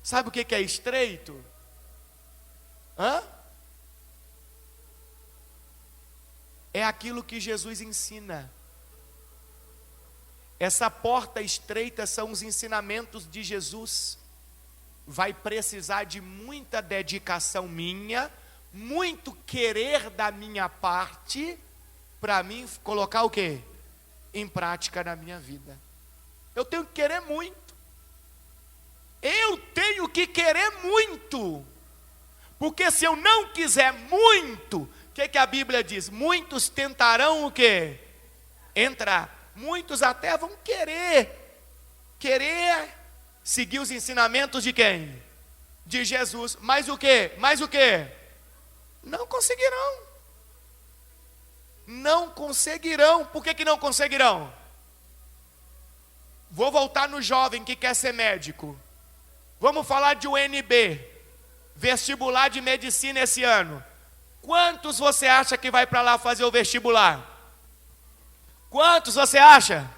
Sabe o que é estreito? É aquilo que Jesus ensina. Essa porta estreita são os ensinamentos de Jesus. Vai precisar de muita dedicação minha, muito querer da minha parte, para mim colocar o quê? Em prática na minha vida. Eu tenho que querer muito. Eu tenho que querer muito. Porque se eu não quiser muito, o que a Bíblia diz? Muitos tentarão o quê? Entrar. Muitos até vão querer seguir os ensinamentos de quem? De Jesus. Mas o quê? Não conseguirão. Não conseguirão. Por que não conseguirão? Vou voltar no jovem que quer ser médico. Vamos falar de UNB, vestibular de medicina esse ano. Quantos você acha que vai para lá fazer o vestibular? Quantos você acha?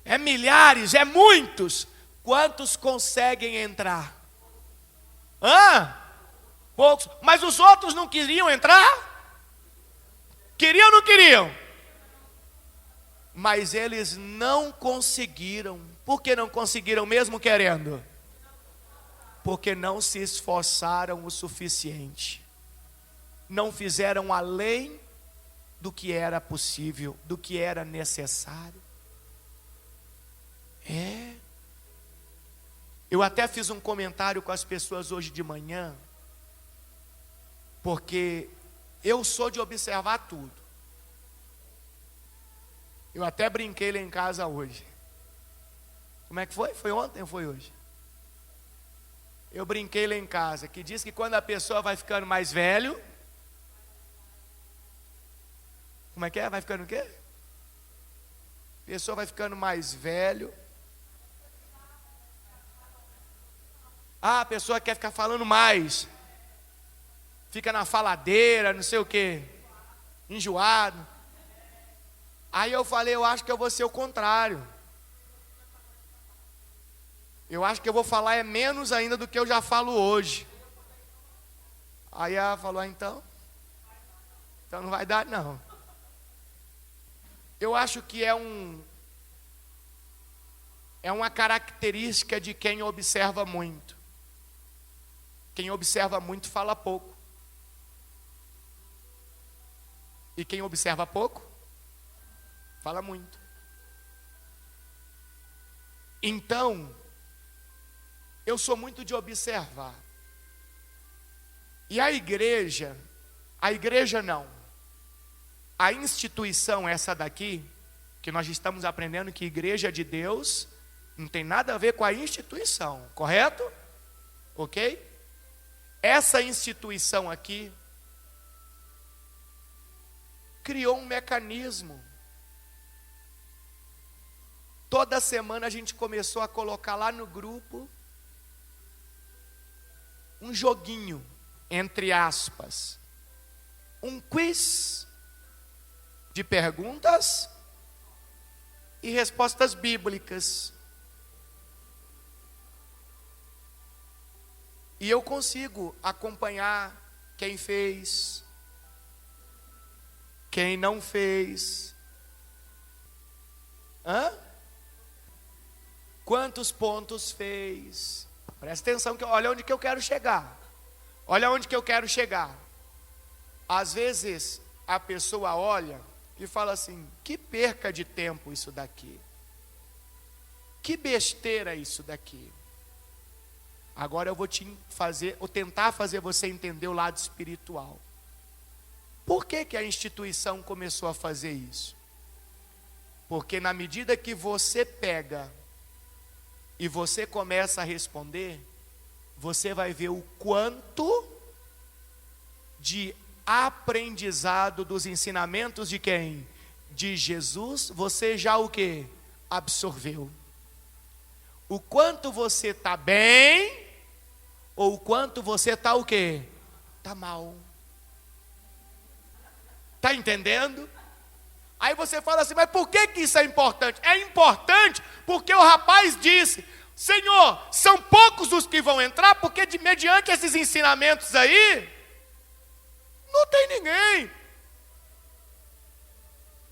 É milhares, é muitos. Quantos conseguem entrar? Poucos. Mas os outros não queriam entrar? Queriam ou não queriam? Mas eles não conseguiram. Por que não conseguiram mesmo querendo? Porque não se esforçaram o suficiente. Não fizeram além do que era possível, do que era necessário. Eu até fiz um comentário com as pessoas hoje de manhã, porque eu sou de observar tudo. Eu até brinquei lá em casa hoje. Como é que foi? Foi ontem ou foi hoje? Eu brinquei lá em casa, que diz que quando a pessoa vai ficando mais velho, como é que é? Vai ficando o quê? A pessoa vai ficando mais velho. A pessoa quer ficar falando mais. Fica na faladeira, não sei o quê. Enjoado. Aí eu falei, eu acho que eu vou ser o contrário. Eu acho que eu vou falar menos ainda do que eu já falo hoje. Aí ela falou, então não vai dar não. Eu acho que é é uma característica de quem observa muito. Quem observa muito fala pouco. E quem observa pouco, fala muito. Então, eu sou muito de observar. E a igreja não, a instituição essa daqui, que nós estamos aprendendo que igreja de Deus não tem nada a ver com a instituição, correto? Ok? Essa instituição aqui criou um mecanismo. Toda semana a gente começou a colocar lá no grupo um joguinho, entre aspas, um quiz de perguntas e respostas bíblicas. E eu consigo acompanhar quem fez, quem não fez. Quantos pontos fez? Presta atenção, que olha onde que eu quero chegar. Olha onde que eu quero chegar. Às vezes a pessoa olha e fala assim: que perca de tempo isso daqui. Que besteira isso daqui. Agora eu vou tentar fazer você entender o lado espiritual. Por que a instituição começou a fazer isso? Porque na medida que você pega e você começa a responder, você vai ver o quanto de aprendizado dos ensinamentos de quem? De Jesus, você já o quê? Absorveu. O quanto você está bem, ou o quanto você está o quê? Está mal. Está entendendo? Aí você fala assim: mas por que isso é importante? É importante porque o rapaz disse: Senhor, são poucos os que vão entrar, porque mediante esses ensinamentos aí, não tem ninguém.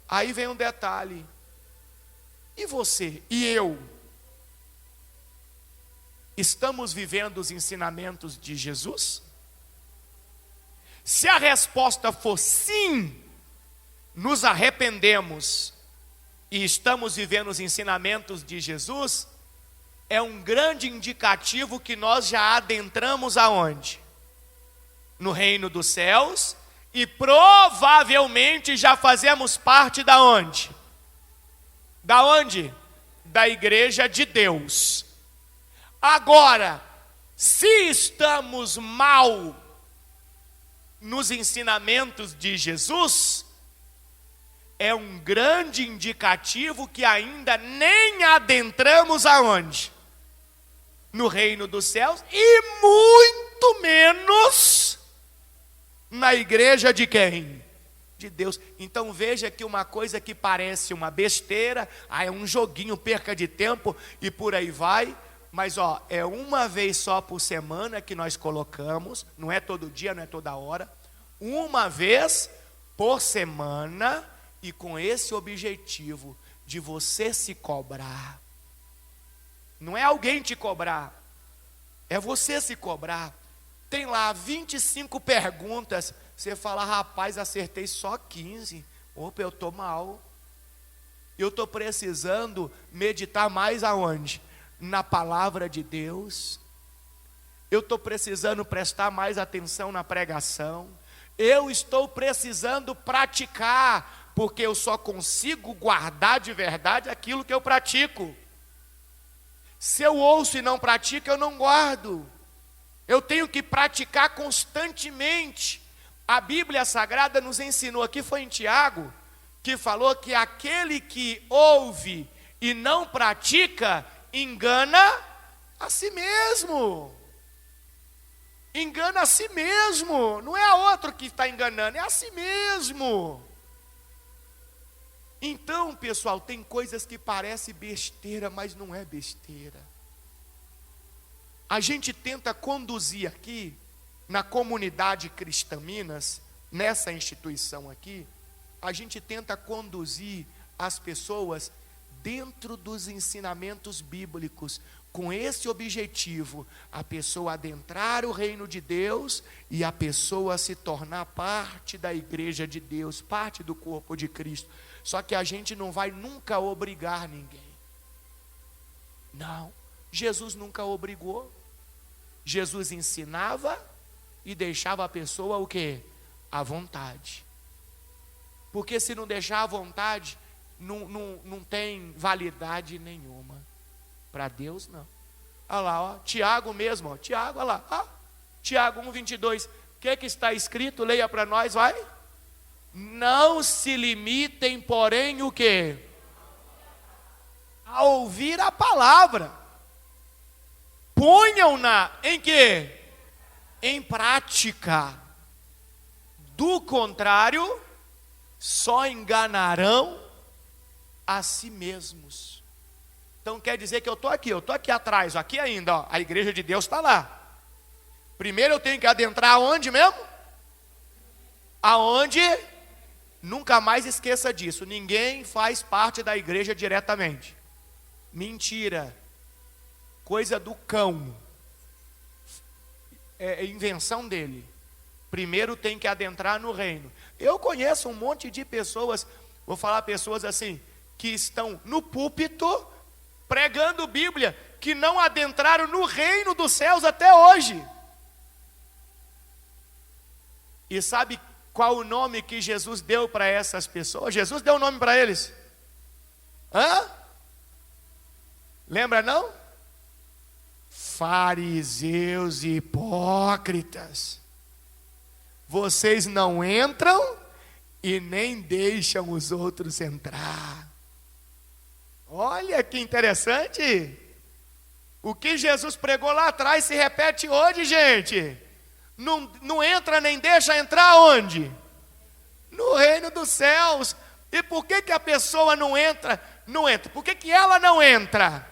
Aí vem um detalhe: e você e eu? Estamos vivendo os ensinamentos de Jesus? Se a resposta for sim, nos arrependemos e estamos vivendo os ensinamentos de Jesus, é um grande indicativo que nós já adentramos aonde? No reino dos céus, e provavelmente já fazemos parte da onde? Da onde? Da igreja de Deus. Agora, se estamos mal nos ensinamentos de Jesus, é um grande indicativo que ainda nem adentramos aonde? No reino dos céus, e muito menos na igreja de quem? De Deus. Então veja que uma coisa que parece uma besteira, é um joguinho, perca de tempo e por aí vai, mas é uma vez só por semana que nós colocamos, não é todo dia, não é toda hora, uma vez por semana, e com esse objetivo de você se cobrar. Não é alguém te cobrar, é você se cobrar. Tem lá 25 perguntas, você fala: rapaz, acertei só 15. Opa, eu estou mal. Eu estou precisando meditar mais aonde? Na palavra de Deus. Eu estou precisando prestar mais atenção na pregação. Eu estou precisando praticar, porque eu só consigo guardar de verdade aquilo que eu pratico. Se eu ouço e não pratico, eu não guardo. Eu tenho que praticar constantemente. A Bíblia Sagrada nos ensinou, aqui foi em Tiago, que falou que aquele que ouve e não pratica, engana a si mesmo. Engana a si mesmo. Não é a outro que está enganando, é a si mesmo. Então, pessoal, tem coisas que parecem besteira, mas não é besteira. A gente tenta conduzir aqui, na comunidade Cristã Minas, nessa instituição aqui, a gente tenta conduzir as pessoas dentro dos ensinamentos bíblicos, com esse objetivo, a pessoa adentrar o reino de Deus e a pessoa se tornar parte da igreja de Deus, parte do corpo de Cristo. Só que a gente não vai nunca obrigar ninguém. Não, Jesus nunca obrigou. Jesus ensinava e deixava a pessoa o quê? À vontade. Porque se não deixar à vontade, não tem validade nenhuma. Para Deus não. Olha lá, ó, Tiago mesmo, ó, Tiago, olha lá, ó, Tiago 1:22. O que está escrito? Leia para nós, vai. Não se limitem, porém, o quê? A ouvir a palavra. Ponham-na em quê? Em prática. Do contrário, só enganarão a si mesmos. Então quer dizer que eu estou aqui atrás, aqui ainda, ó, a igreja de Deus está lá. Primeiro eu tenho que adentrar aonde mesmo? Aonde? Nunca mais esqueça disso, ninguém faz parte da igreja diretamente. Mentira, coisa do cão, é invenção dele. Primeiro tem que adentrar no reino. Eu conheço um monte de pessoas, vou falar pessoas assim, que estão no púlpito, pregando Bíblia, que não adentraram no reino dos céus até hoje. E sabe qual o nome que Jesus deu para essas pessoas? Jesus deu o nome para eles. Hã? Lembra não? Fariseus e hipócritas. Vocês não entram e nem deixam os outros entrar. Olha que interessante. O que Jesus pregou lá atrás se repete hoje, gente. Não entra nem deixa entrar onde? No reino dos céus. E por que a pessoa não entra? Não entra. Por que ela não entra?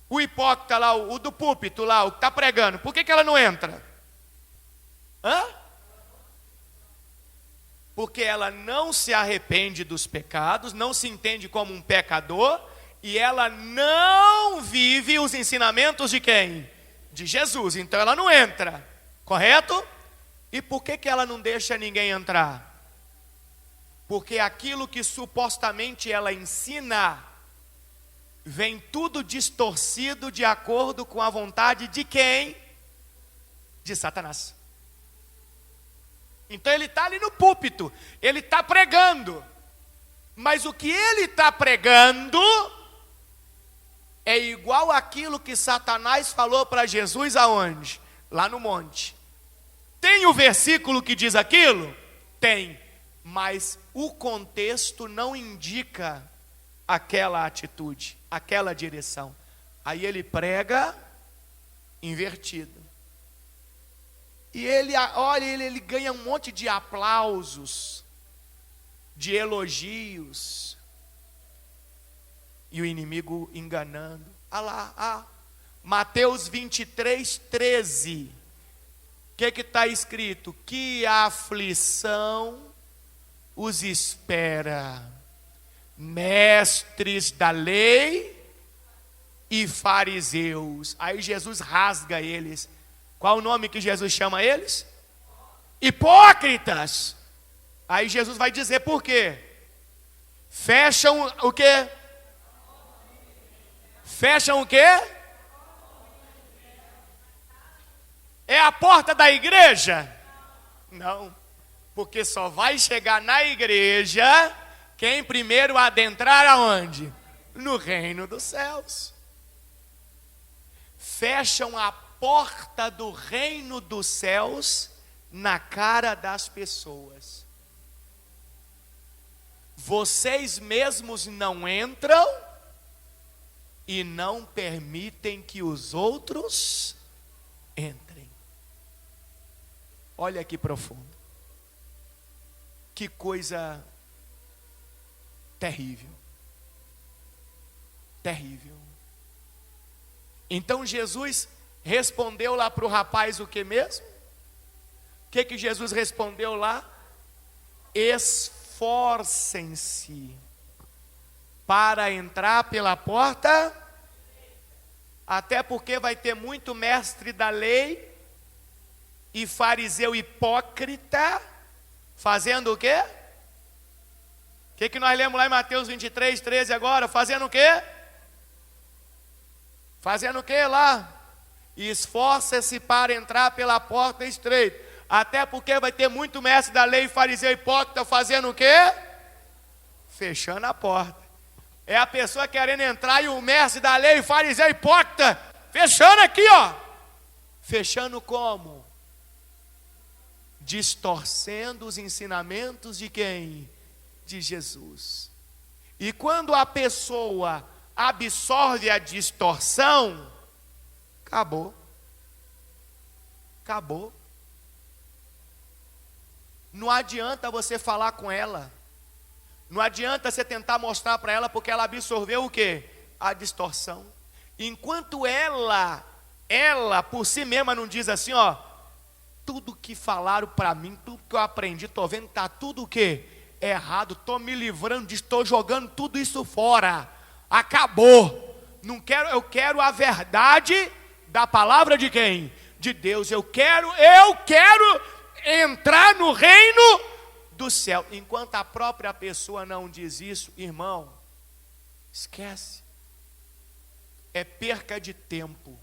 O hipócrita lá, o do púlpito lá, o que está pregando, por que ela não entra? Hã? Porque ela não se arrepende dos pecados, não se entende como um pecador, e ela não vive os ensinamentos de quem? De Jesus. Então ela não entra, correto? E por que ela não deixa ninguém entrar? Porque aquilo que supostamente ela ensina, vem tudo distorcido de acordo com a vontade de quem? De Satanás. Então ele está ali no púlpito, ele está pregando, mas o que ele está pregando é igual àquilo que Satanás falou para Jesus aonde? Lá no monte. Tem o versículo que diz aquilo? Tem, mas o contexto não indica aquela atitude, aquela direção. Aí ele prega invertido. E ele, olha, ele ganha um monte de aplausos, de elogios. E o inimigo enganando. Olha lá, Mateus 23:13. O que está escrito? Que aflição os espera, mestres da lei e fariseus. Aí Jesus rasga eles. Qual o nome que Jesus chama eles? Hipócritas. Aí Jesus vai dizer por quê? Fecham o quê? Fecham o quê? É a porta da igreja? Não, porque só vai chegar na igreja quem primeiro adentrar aonde? No reino dos céus. Fecham a porta do reino dos céus na cara das pessoas. Vocês mesmos não entram e não permitem que os outros entrem. Olha que profundo. Que coisa terrível. Terrível. Então Jesus respondeu lá para o rapaz o que mesmo? O que Jesus respondeu lá? Esforcem-se para entrar pela porta, até porque vai ter muito mestre da lei e fariseu hipócrita, fazendo o quê? O que nós lemos lá em Mateus 23, 13 agora? Fazendo o quê? Fazendo o quê lá? Esforça-se para entrar pela porta estreita, até porque vai ter muito mestre da lei e fariseu hipócrita, fazendo o quê? Fechando a porta. É a pessoa querendo entrar e o mestre da lei, fariseu hipócrita, fechando aqui, ó. Fechando como? Distorcendo os ensinamentos de quem? De Jesus. E quando a pessoa absorve a distorção, acabou. Acabou. Não adianta você falar com ela. Não adianta você tentar mostrar para ela, porque ela absorveu o quê? A distorção. Enquanto ela por si mesma não diz assim, ó, tudo que falaram para mim, tudo que eu aprendi, estou vendo, está tudo o quê? Errado, estou me livrando disso, estou jogando tudo isso fora. Acabou. Não quero, eu quero a verdade da palavra de quem? De Deus. Eu quero entrar no reino do céu. Enquanto a própria pessoa não diz isso, irmão, esquece. É perca de tempo.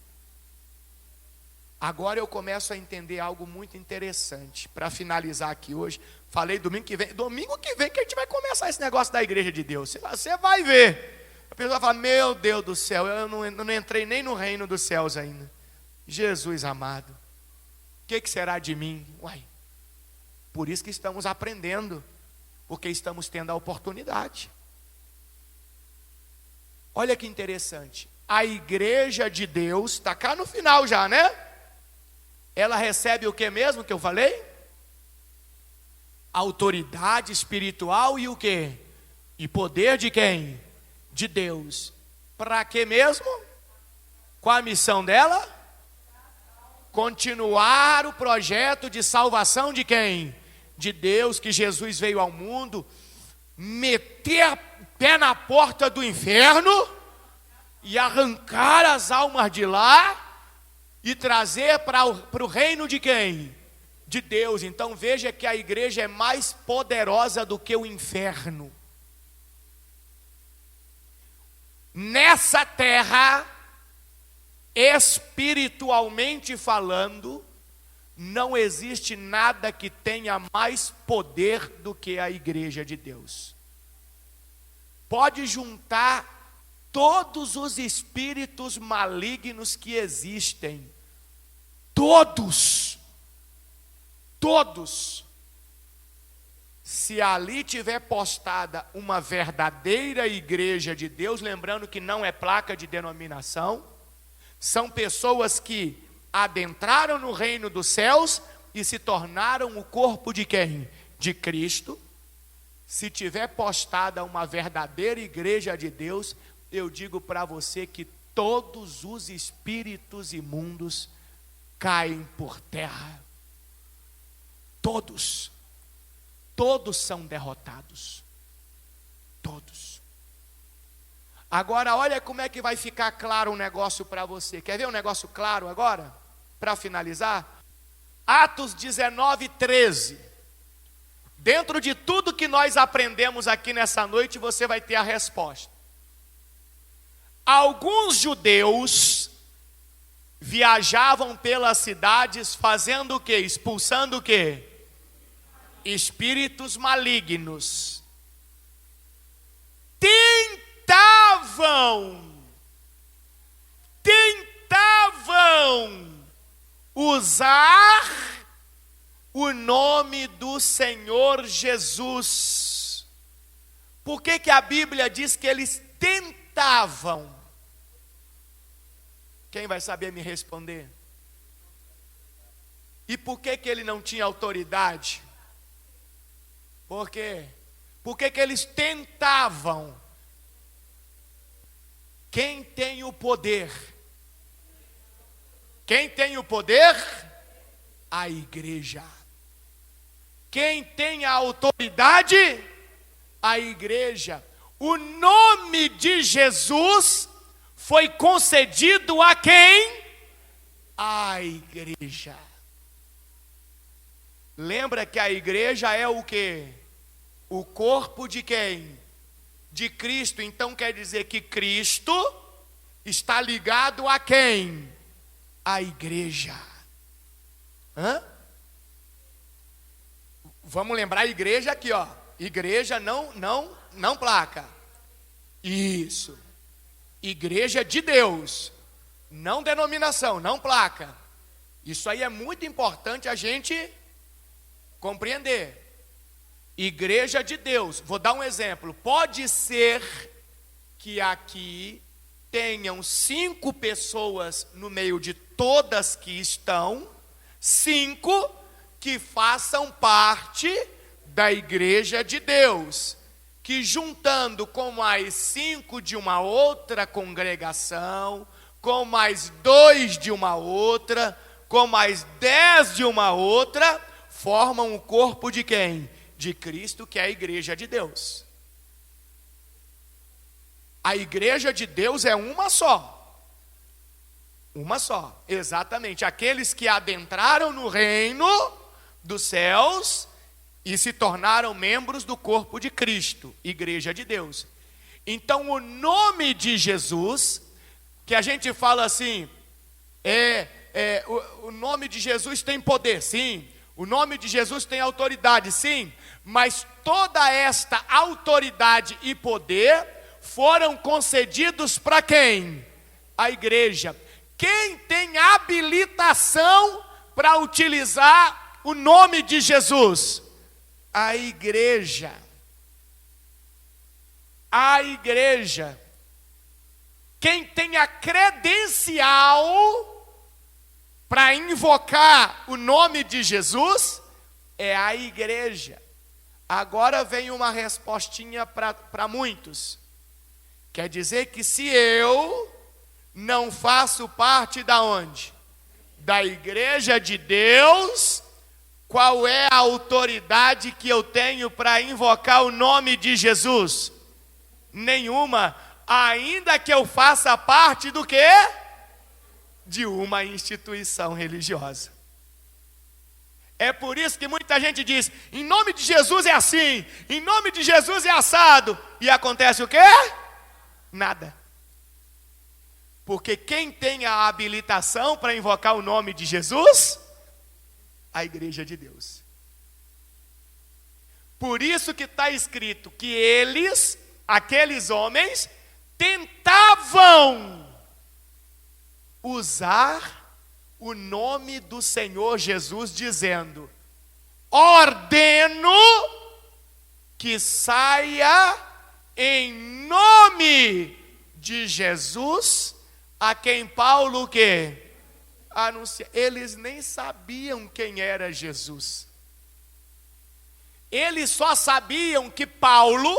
Agora eu começo a entender algo muito interessante. Para finalizar aqui hoje, falei domingo que vem que a gente vai começar esse negócio da igreja de Deus. Você vai ver. A pessoa fala, meu Deus do céu, eu não entrei nem no reino dos céus ainda. Jesus amado, o que será de mim? Uai, por isso que estamos aprendendo, porque estamos tendo a oportunidade. Olha que interessante, a igreja de Deus, está cá no final já, né? Ela recebe o que mesmo que eu falei? Autoridade espiritual e o que? E poder de quem? De Deus. Para que mesmo? Qual a missão dela? Continuar o projeto de salvação de quem? De Deus, que Jesus veio ao mundo, meter pé na porta do inferno e arrancar as almas de lá e trazer para o reino de quem? De Deus. Então veja que a igreja é mais poderosa do que o inferno. Nessa terra, espiritualmente falando, não existe nada que tenha mais poder do que a igreja de Deus. Pode juntar todos os espíritos malignos que existem, todos, se ali tiver postada uma verdadeira igreja de Deus, lembrando que não é placa de denominação, são pessoas que adentraram no reino dos céus e se tornaram o corpo de quem? De Cristo. Se tiver postada uma verdadeira igreja de Deus, eu digo para você que todos os espíritos imundos caem por terra. Todos são derrotados. Todos. Agora olha como é que vai ficar claro um negócio para você. Quer ver um negócio claro agora? Para finalizar, Atos 19, 13. Dentro de tudo que nós aprendemos aqui nessa noite, você vai ter a resposta. Alguns judeus viajavam pelas cidades fazendo o quê? Expulsando o quê? Espíritos malignos. Tentavam usar o nome do Senhor Jesus. Por que que a Bíblia diz que eles tentavam? Quem vai saber me responder? E por que que ele não tinha autoridade? Por quê? Por que que eles tentavam? Quem tem o poder? Quem tem o poder? A igreja. Quem tem a autoridade? A igreja. O nome de Jesus foi concedido a quem? A igreja. Lembra que a igreja é o quê? O corpo de quem? De Cristo. Então quer dizer que Cristo está ligado a quem? A igreja. Hã? Vamos lembrar a igreja aqui, ó. Igreja não placa. Isso. Igreja de Deus. Não denominação, não placa. Isso aí é muito importante a gente compreender. Igreja de Deus. Vou dar um exemplo. Pode ser que aqui tenham 5 pessoas no meio de todas que estão, 5 que façam parte da igreja de Deus, que juntando com mais 5 de uma outra congregação, com mais 2 de uma outra, com mais 10 de uma outra, formam o corpo de quem? De Cristo, que é a igreja de Deus. A igreja de Deus é uma só. Uma só, exatamente. Aqueles que adentraram no reino dos céus e se tornaram membros do corpo de Cristo, igreja de Deus. Então o nome de Jesus, que a gente fala assim, o nome de Jesus tem poder, sim. O nome de Jesus tem autoridade, sim. Mas toda esta autoridade e poder foram concedidos para quem? A igreja. Quem tem habilitação para utilizar o nome de Jesus? A igreja. A igreja. Quem tem a credencial para invocar o nome de Jesus é a igreja. Agora vem uma respostinha para muitos. Quer dizer que se eu não faço parte da onde? Da igreja de Deus, qual é a autoridade que eu tenho para invocar o nome de Jesus? Nenhuma, ainda que eu faça parte do quê? De uma instituição religiosa. É por isso que muita gente diz, em nome de Jesus é assim, em nome de Jesus é assado, e acontece o quê? Nada. Porque quem tem a habilitação para invocar o nome de Jesus? A igreja de Deus. Por isso que está escrito que eles, aqueles homens, tentavam usar o nome do Senhor Jesus, dizendo: ordeno que saia em nome de Jesus, a quem Paulo o quê? Anuncia. Eles nem sabiam quem era Jesus. Eles só sabiam que Paulo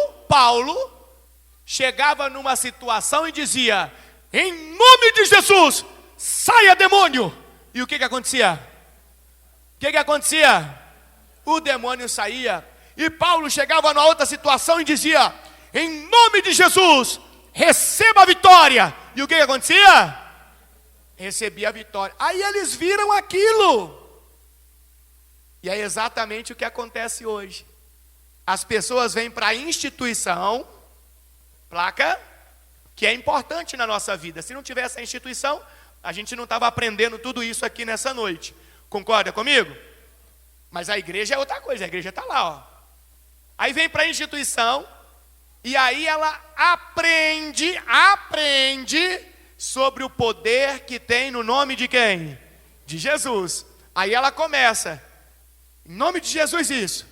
chegava numa situação e dizia: em nome de Jesus, saia demônio. E o que acontecia? O que acontecia? O demônio saía. E Paulo chegava numa outra situação e dizia: em nome de Jesus, receba a vitória. E o que acontecia? Recebia a vitória. Aí eles viram aquilo. E é exatamente o que acontece hoje. As pessoas vêm para a instituição, placa, que é importante na nossa vida. Se não tivesse a instituição, a gente não estava aprendendo tudo isso aqui nessa noite. Concorda comigo? Mas a igreja é outra coisa, a igreja está lá, ó. Aí vem para a instituição, e aí ela aprende sobre o poder que tem no nome de quem? De Jesus. Aí ela começa, em nome de Jesus isso,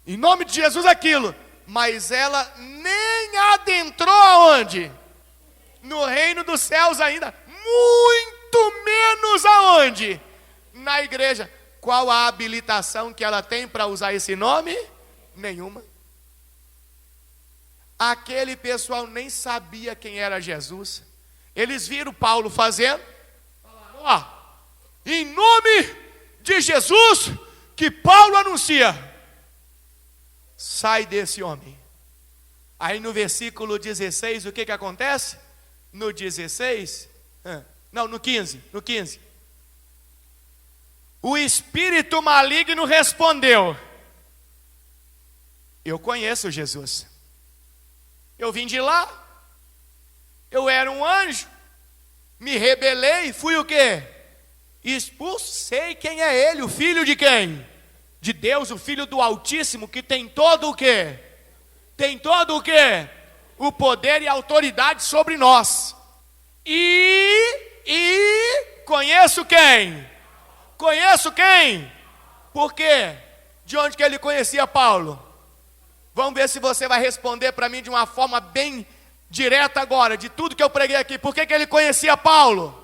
em nome de Jesus aquilo, mas ela nem adentrou aonde? No reino dos céus ainda, muito menos aonde? Na igreja. Qual a habilitação que ela tem para usar esse nome? Nenhuma. Aquele pessoal nem sabia quem era Jesus. Eles viram Paulo fazendo, falaram: ó, em nome de Jesus que Paulo anuncia, sai desse homem. Aí no versículo 16, o que acontece? No 16, não, no 15. O espírito maligno respondeu: eu conheço Jesus. Eu vim de lá, eu era um anjo, me rebelei, fui o quê? Expulso, sei quem é ele, o filho de quem? De Deus, o filho do Altíssimo, que tem todo o quê? Tem todo o quê? O poder e a autoridade sobre nós. E conheço quem? Conheço quem? Por quê? De onde que ele conhecia Paulo? Vamos ver se você vai responder para mim de uma forma bem direta agora, de tudo que eu preguei aqui. Por que que ele conhecia Paulo?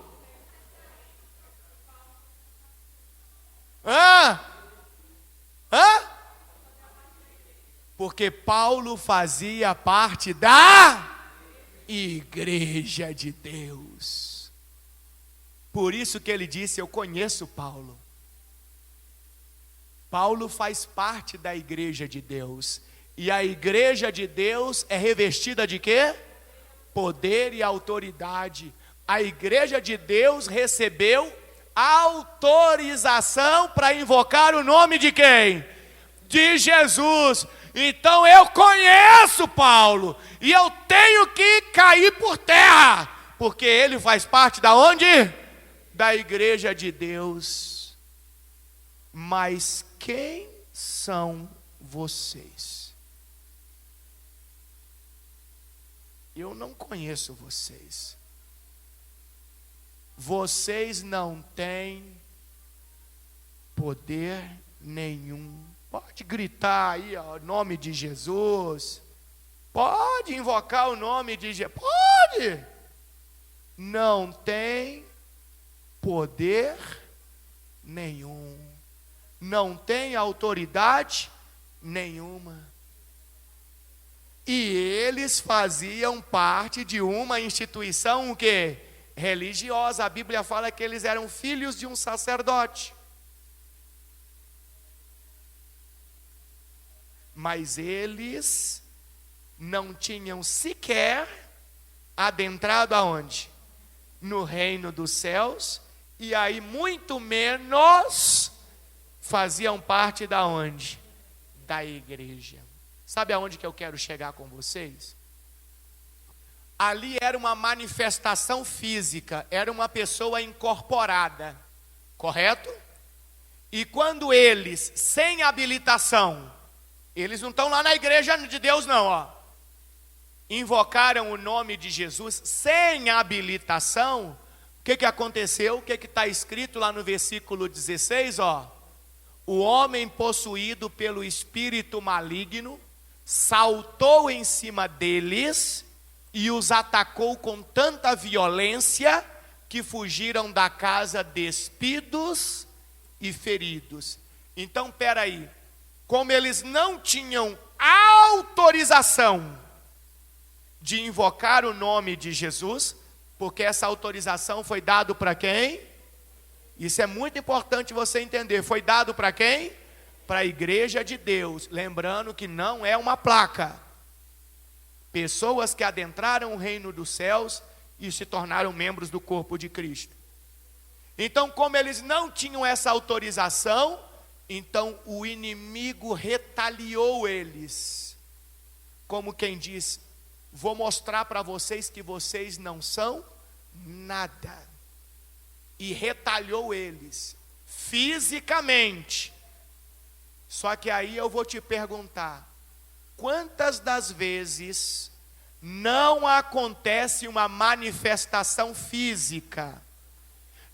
Porque Paulo fazia parte da igreja de Deus. Por isso que ele disse: eu conheço Paulo. Paulo faz parte da igreja de Deus. E a igreja de Deus é revestida de quê? Poder e autoridade. A igreja de Deus recebeu autorização para invocar o nome de quem? De Jesus. Então eu conheço Paulo, e eu tenho que cair por terra, porque ele faz parte da onde? Da igreja de Deus. Mas quem são vocês? Eu não conheço vocês. Vocês não têm poder nenhum. Pode gritar aí o nome de Jesus. Pode invocar o nome de Jesus. Pode. Não tem poder nenhum. Não tem autoridade nenhuma. E eles faziam parte de uma instituição o quê? Religiosa. A Bíblia fala que eles eram filhos de um sacerdote. Mas eles não tinham sequer adentrado aonde? No reino dos céus. E aí muito menos faziam parte da onde? Da igreja. Sabe aonde que eu quero chegar com vocês? Ali era uma manifestação física, era uma pessoa incorporada, correto? E quando eles, sem habilitação, eles não estão lá na igreja de Deus não, ó. Invocaram o nome de Jesus sem habilitação. O que aconteceu? O que está escrito lá no versículo 16, ó? O homem possuído pelo espírito maligno saltou em cima deles e os atacou com tanta violência que fugiram da casa despidos e feridos. Então, peraí, como eles não tinham autorização de invocar o nome de Jesus, porque essa autorização foi dado para quem? Isso é muito importante você entender. Foi dado para quem? Para a igreja de Deus. Lembrando que não é uma placa. Pessoas que adentraram o reino dos céus e se tornaram membros do corpo de Cristo. Então, como eles não tinham essa autorização, então o inimigo retaliou eles. Como quem diz: vou mostrar para vocês que vocês não são nada. E retalhou eles fisicamente. Só que aí eu vou te perguntar: quantas das vezes não acontece uma manifestação física?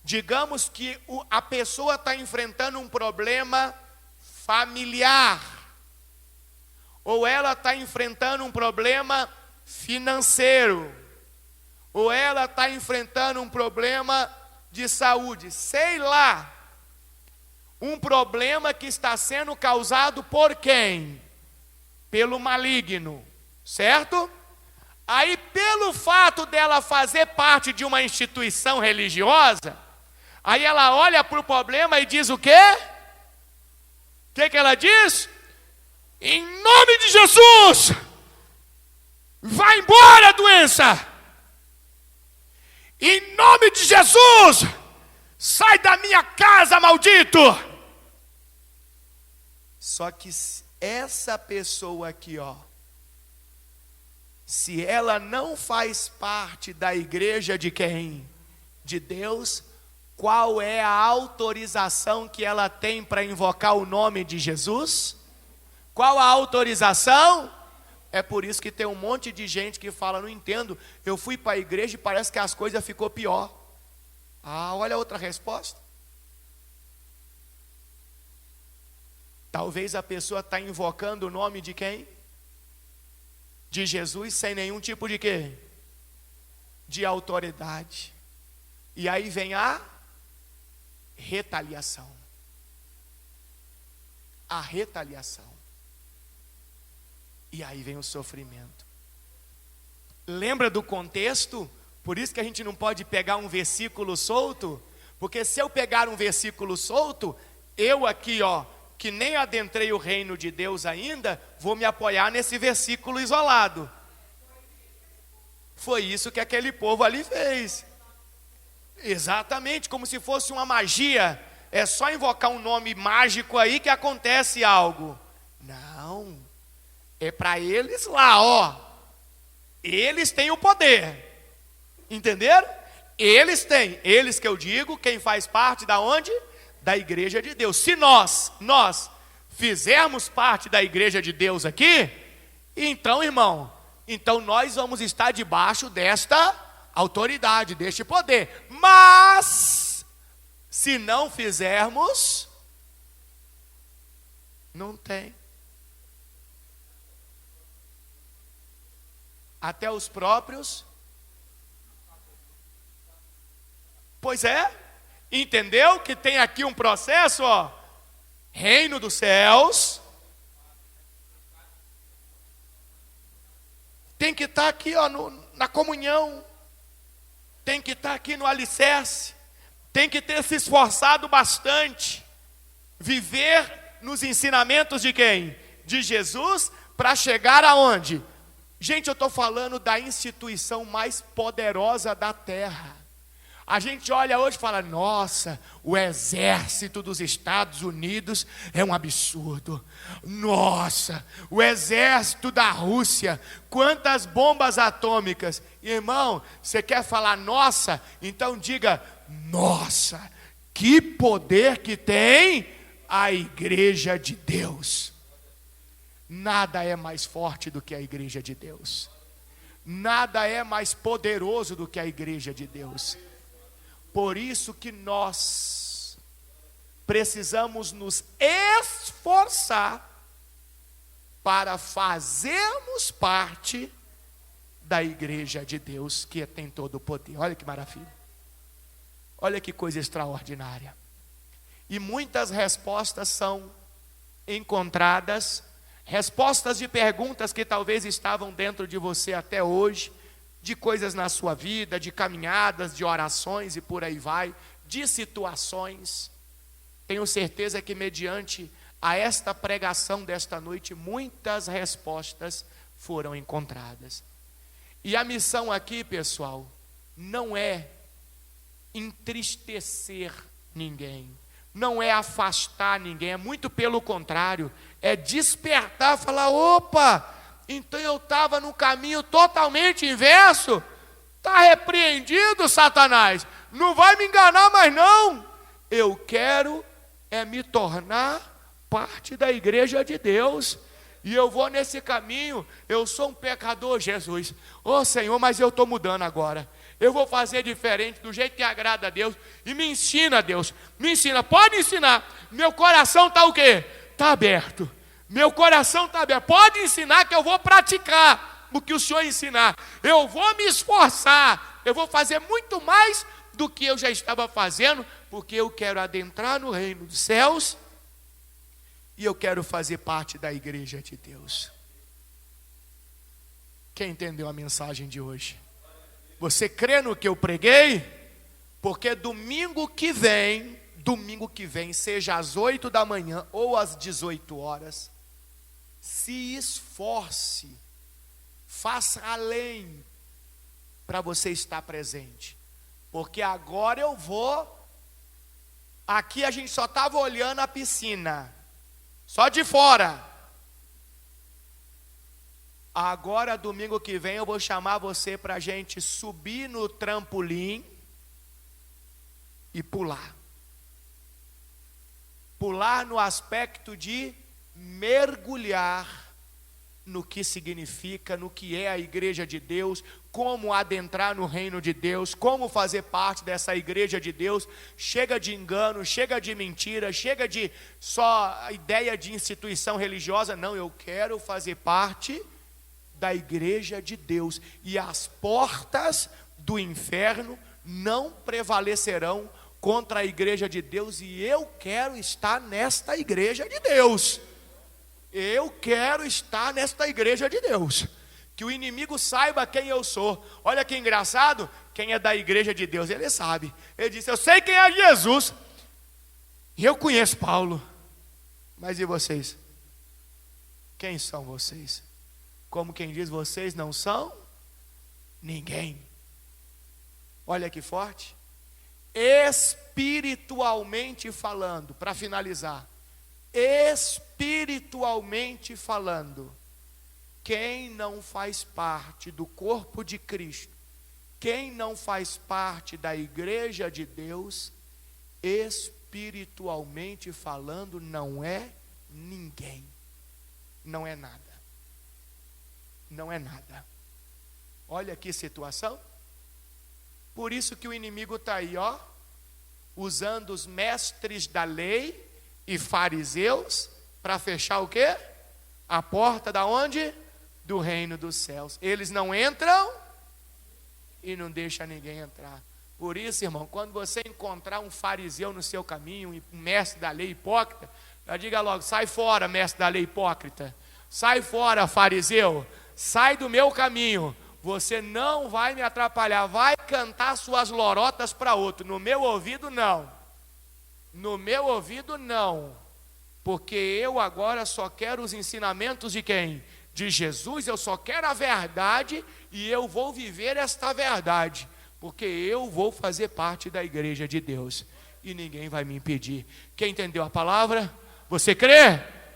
Digamos que a pessoa está enfrentando um problema familiar, ou ela está enfrentando um problema financeiro, ou ela está enfrentando um problema de saúde, sei lá, um problema que está sendo causado por quem? Pelo maligno, certo? Aí, pelo fato dela fazer parte de uma instituição religiosa, aí ela olha para o problema e diz o quê? O que ela diz? Em nome de Jesus, Vai embora, doença! Em nome de Jesus, sai da minha casa, maldito! Só que essa pessoa aqui, ó, se ela não faz parte da igreja de quem? De Deus, qual é a autorização que ela tem para invocar o nome de Jesus? Qual a autorização? É por isso que tem um monte de gente que fala, não entendo, eu fui para a igreja e parece que as coisas ficou pior. Ah, olha a outra resposta. Talvez a pessoa está invocando o nome de quem? De Jesus sem nenhum tipo de quê? De autoridade. E aí vem a retaliação. A retaliação. E aí vem o sofrimento. Lembra do contexto? Por isso que a gente não pode pegar um versículo solto, porque se eu pegar um versículo solto, eu aqui, ó, que nem adentrei o reino de Deus ainda, vou me apoiar nesse versículo isolado. Foi isso que aquele povo ali fez. Exatamente, como se fosse uma magia. É só invocar um nome mágico aí que acontece algo. Não. É para eles lá, ó. Eles têm o poder. Entenderam? Eles têm. Eles que eu digo, quem faz parte da onde? Da igreja de Deus. Se nós fizermos parte da igreja de Deus aqui, então, irmão, então nós vamos estar debaixo desta autoridade, deste poder. Mas, se não fizermos, não tem. Até os próprios. Pois é, entendeu que tem aqui um processo, ó. Reino dos céus. Tem que estar aqui, ó, na comunhão. Tem que estar aqui no alicerce. Tem que ter se esforçado bastante. Viver nos ensinamentos de quem? De Jesus, para chegar aonde? Gente, eu estou falando da instituição mais poderosa da terra. A gente olha hoje e fala, nossa, o exército dos Estados Unidos é um absurdo. Nossa, o exército da Rússia, quantas bombas atômicas. Irmão, você quer falar nossa? Então diga, nossa, que poder que tem a igreja de Deus. Nada é mais forte do que a igreja de Deus. Nada é mais poderoso do que a igreja de Deus. Por isso que nós precisamos nos esforçar para fazermos parte da igreja de Deus, que tem todo o poder. Olha que maravilha. Olha que coisa extraordinária. E muitas respostas são encontradas, respostas de perguntas que talvez estavam dentro de você até hoje, de coisas na sua vida, de caminhadas, de orações e por aí vai, de situações. Tenho certeza que mediante a esta pregação desta noite, muitas respostas foram encontradas. E a missão aqui, pessoal, não é entristecer ninguém, não é afastar ninguém, é muito pelo contrário, é despertar, falar, opa, então eu estava no caminho totalmente inverso, está repreendido, Satanás, não vai me enganar mais não, eu quero me tornar parte da igreja de Deus, e eu vou nesse caminho, eu sou um pecador, Jesus, ô Senhor, mas eu estou mudando agora, eu vou fazer diferente, do jeito que agrada a Deus, e me ensina, Deus, me ensina, pode ensinar, meu coração está o quê? Está aberto, meu coração está aberto, pode ensinar que eu vou praticar o que o Senhor ensinar, eu vou me esforçar, eu vou fazer muito mais do que eu já estava fazendo, porque eu quero adentrar no reino dos céus, e eu quero fazer parte da igreja de Deus. Quem entendeu a mensagem de hoje? Você crê no que eu preguei? Porque domingo que vem, seja às 8 da manhã ou às 18 horas, se esforce, faça além para você estar presente. Porque agora eu vou. Aqui a gente só estava olhando a piscina, só de fora. Agora, domingo que vem, eu vou chamar você para a gente subir no trampolim e pular. Pular no aspecto de mergulhar no que significa, no que é a igreja de Deus, como adentrar no reino de Deus, como fazer parte dessa igreja de Deus. Chega de engano, chega de mentira, chega de só ideia de instituição religiosa. Não, eu quero fazer parte da igreja de Deus, e as portas do inferno não prevalecerão contra a igreja de Deus, e eu quero estar nesta igreja de Deus. Eu quero estar nesta igreja de Deus. Que o inimigo saiba quem eu sou. Olha que engraçado, quem é da igreja de Deus, ele sabe. Ele disse, eu sei quem é Jesus, e eu conheço Paulo. Mas e vocês? Quem são vocês? Como quem diz, vocês não são ninguém. Olha que forte. Espiritualmente falando, para finalizar, espiritualmente falando, quem não faz parte do corpo de Cristo, quem não faz parte da igreja de Deus, espiritualmente falando, não é ninguém, não é nada. Não é nada. Olha que situação. Por isso que o inimigo está aí, ó, usando os mestres da lei e fariseus para fechar o quê? A porta da onde? Do reino dos céus. Eles não entram e não deixam ninguém entrar. Por isso, irmão, quando você encontrar um fariseu no seu caminho, um mestre da lei hipócrita, já diga logo, sai fora, mestre da lei hipócrita. Sai fora, fariseu. Sai do meu caminho, você não vai me atrapalhar, vai cantar suas lorotas para outro, no meu ouvido não, no meu ouvido não, porque eu agora só quero os ensinamentos de quem? De Jesus, eu só quero a verdade e eu vou viver esta verdade, porque eu vou fazer parte da igreja de Deus e ninguém vai me impedir. Quem entendeu a palavra? Você crê?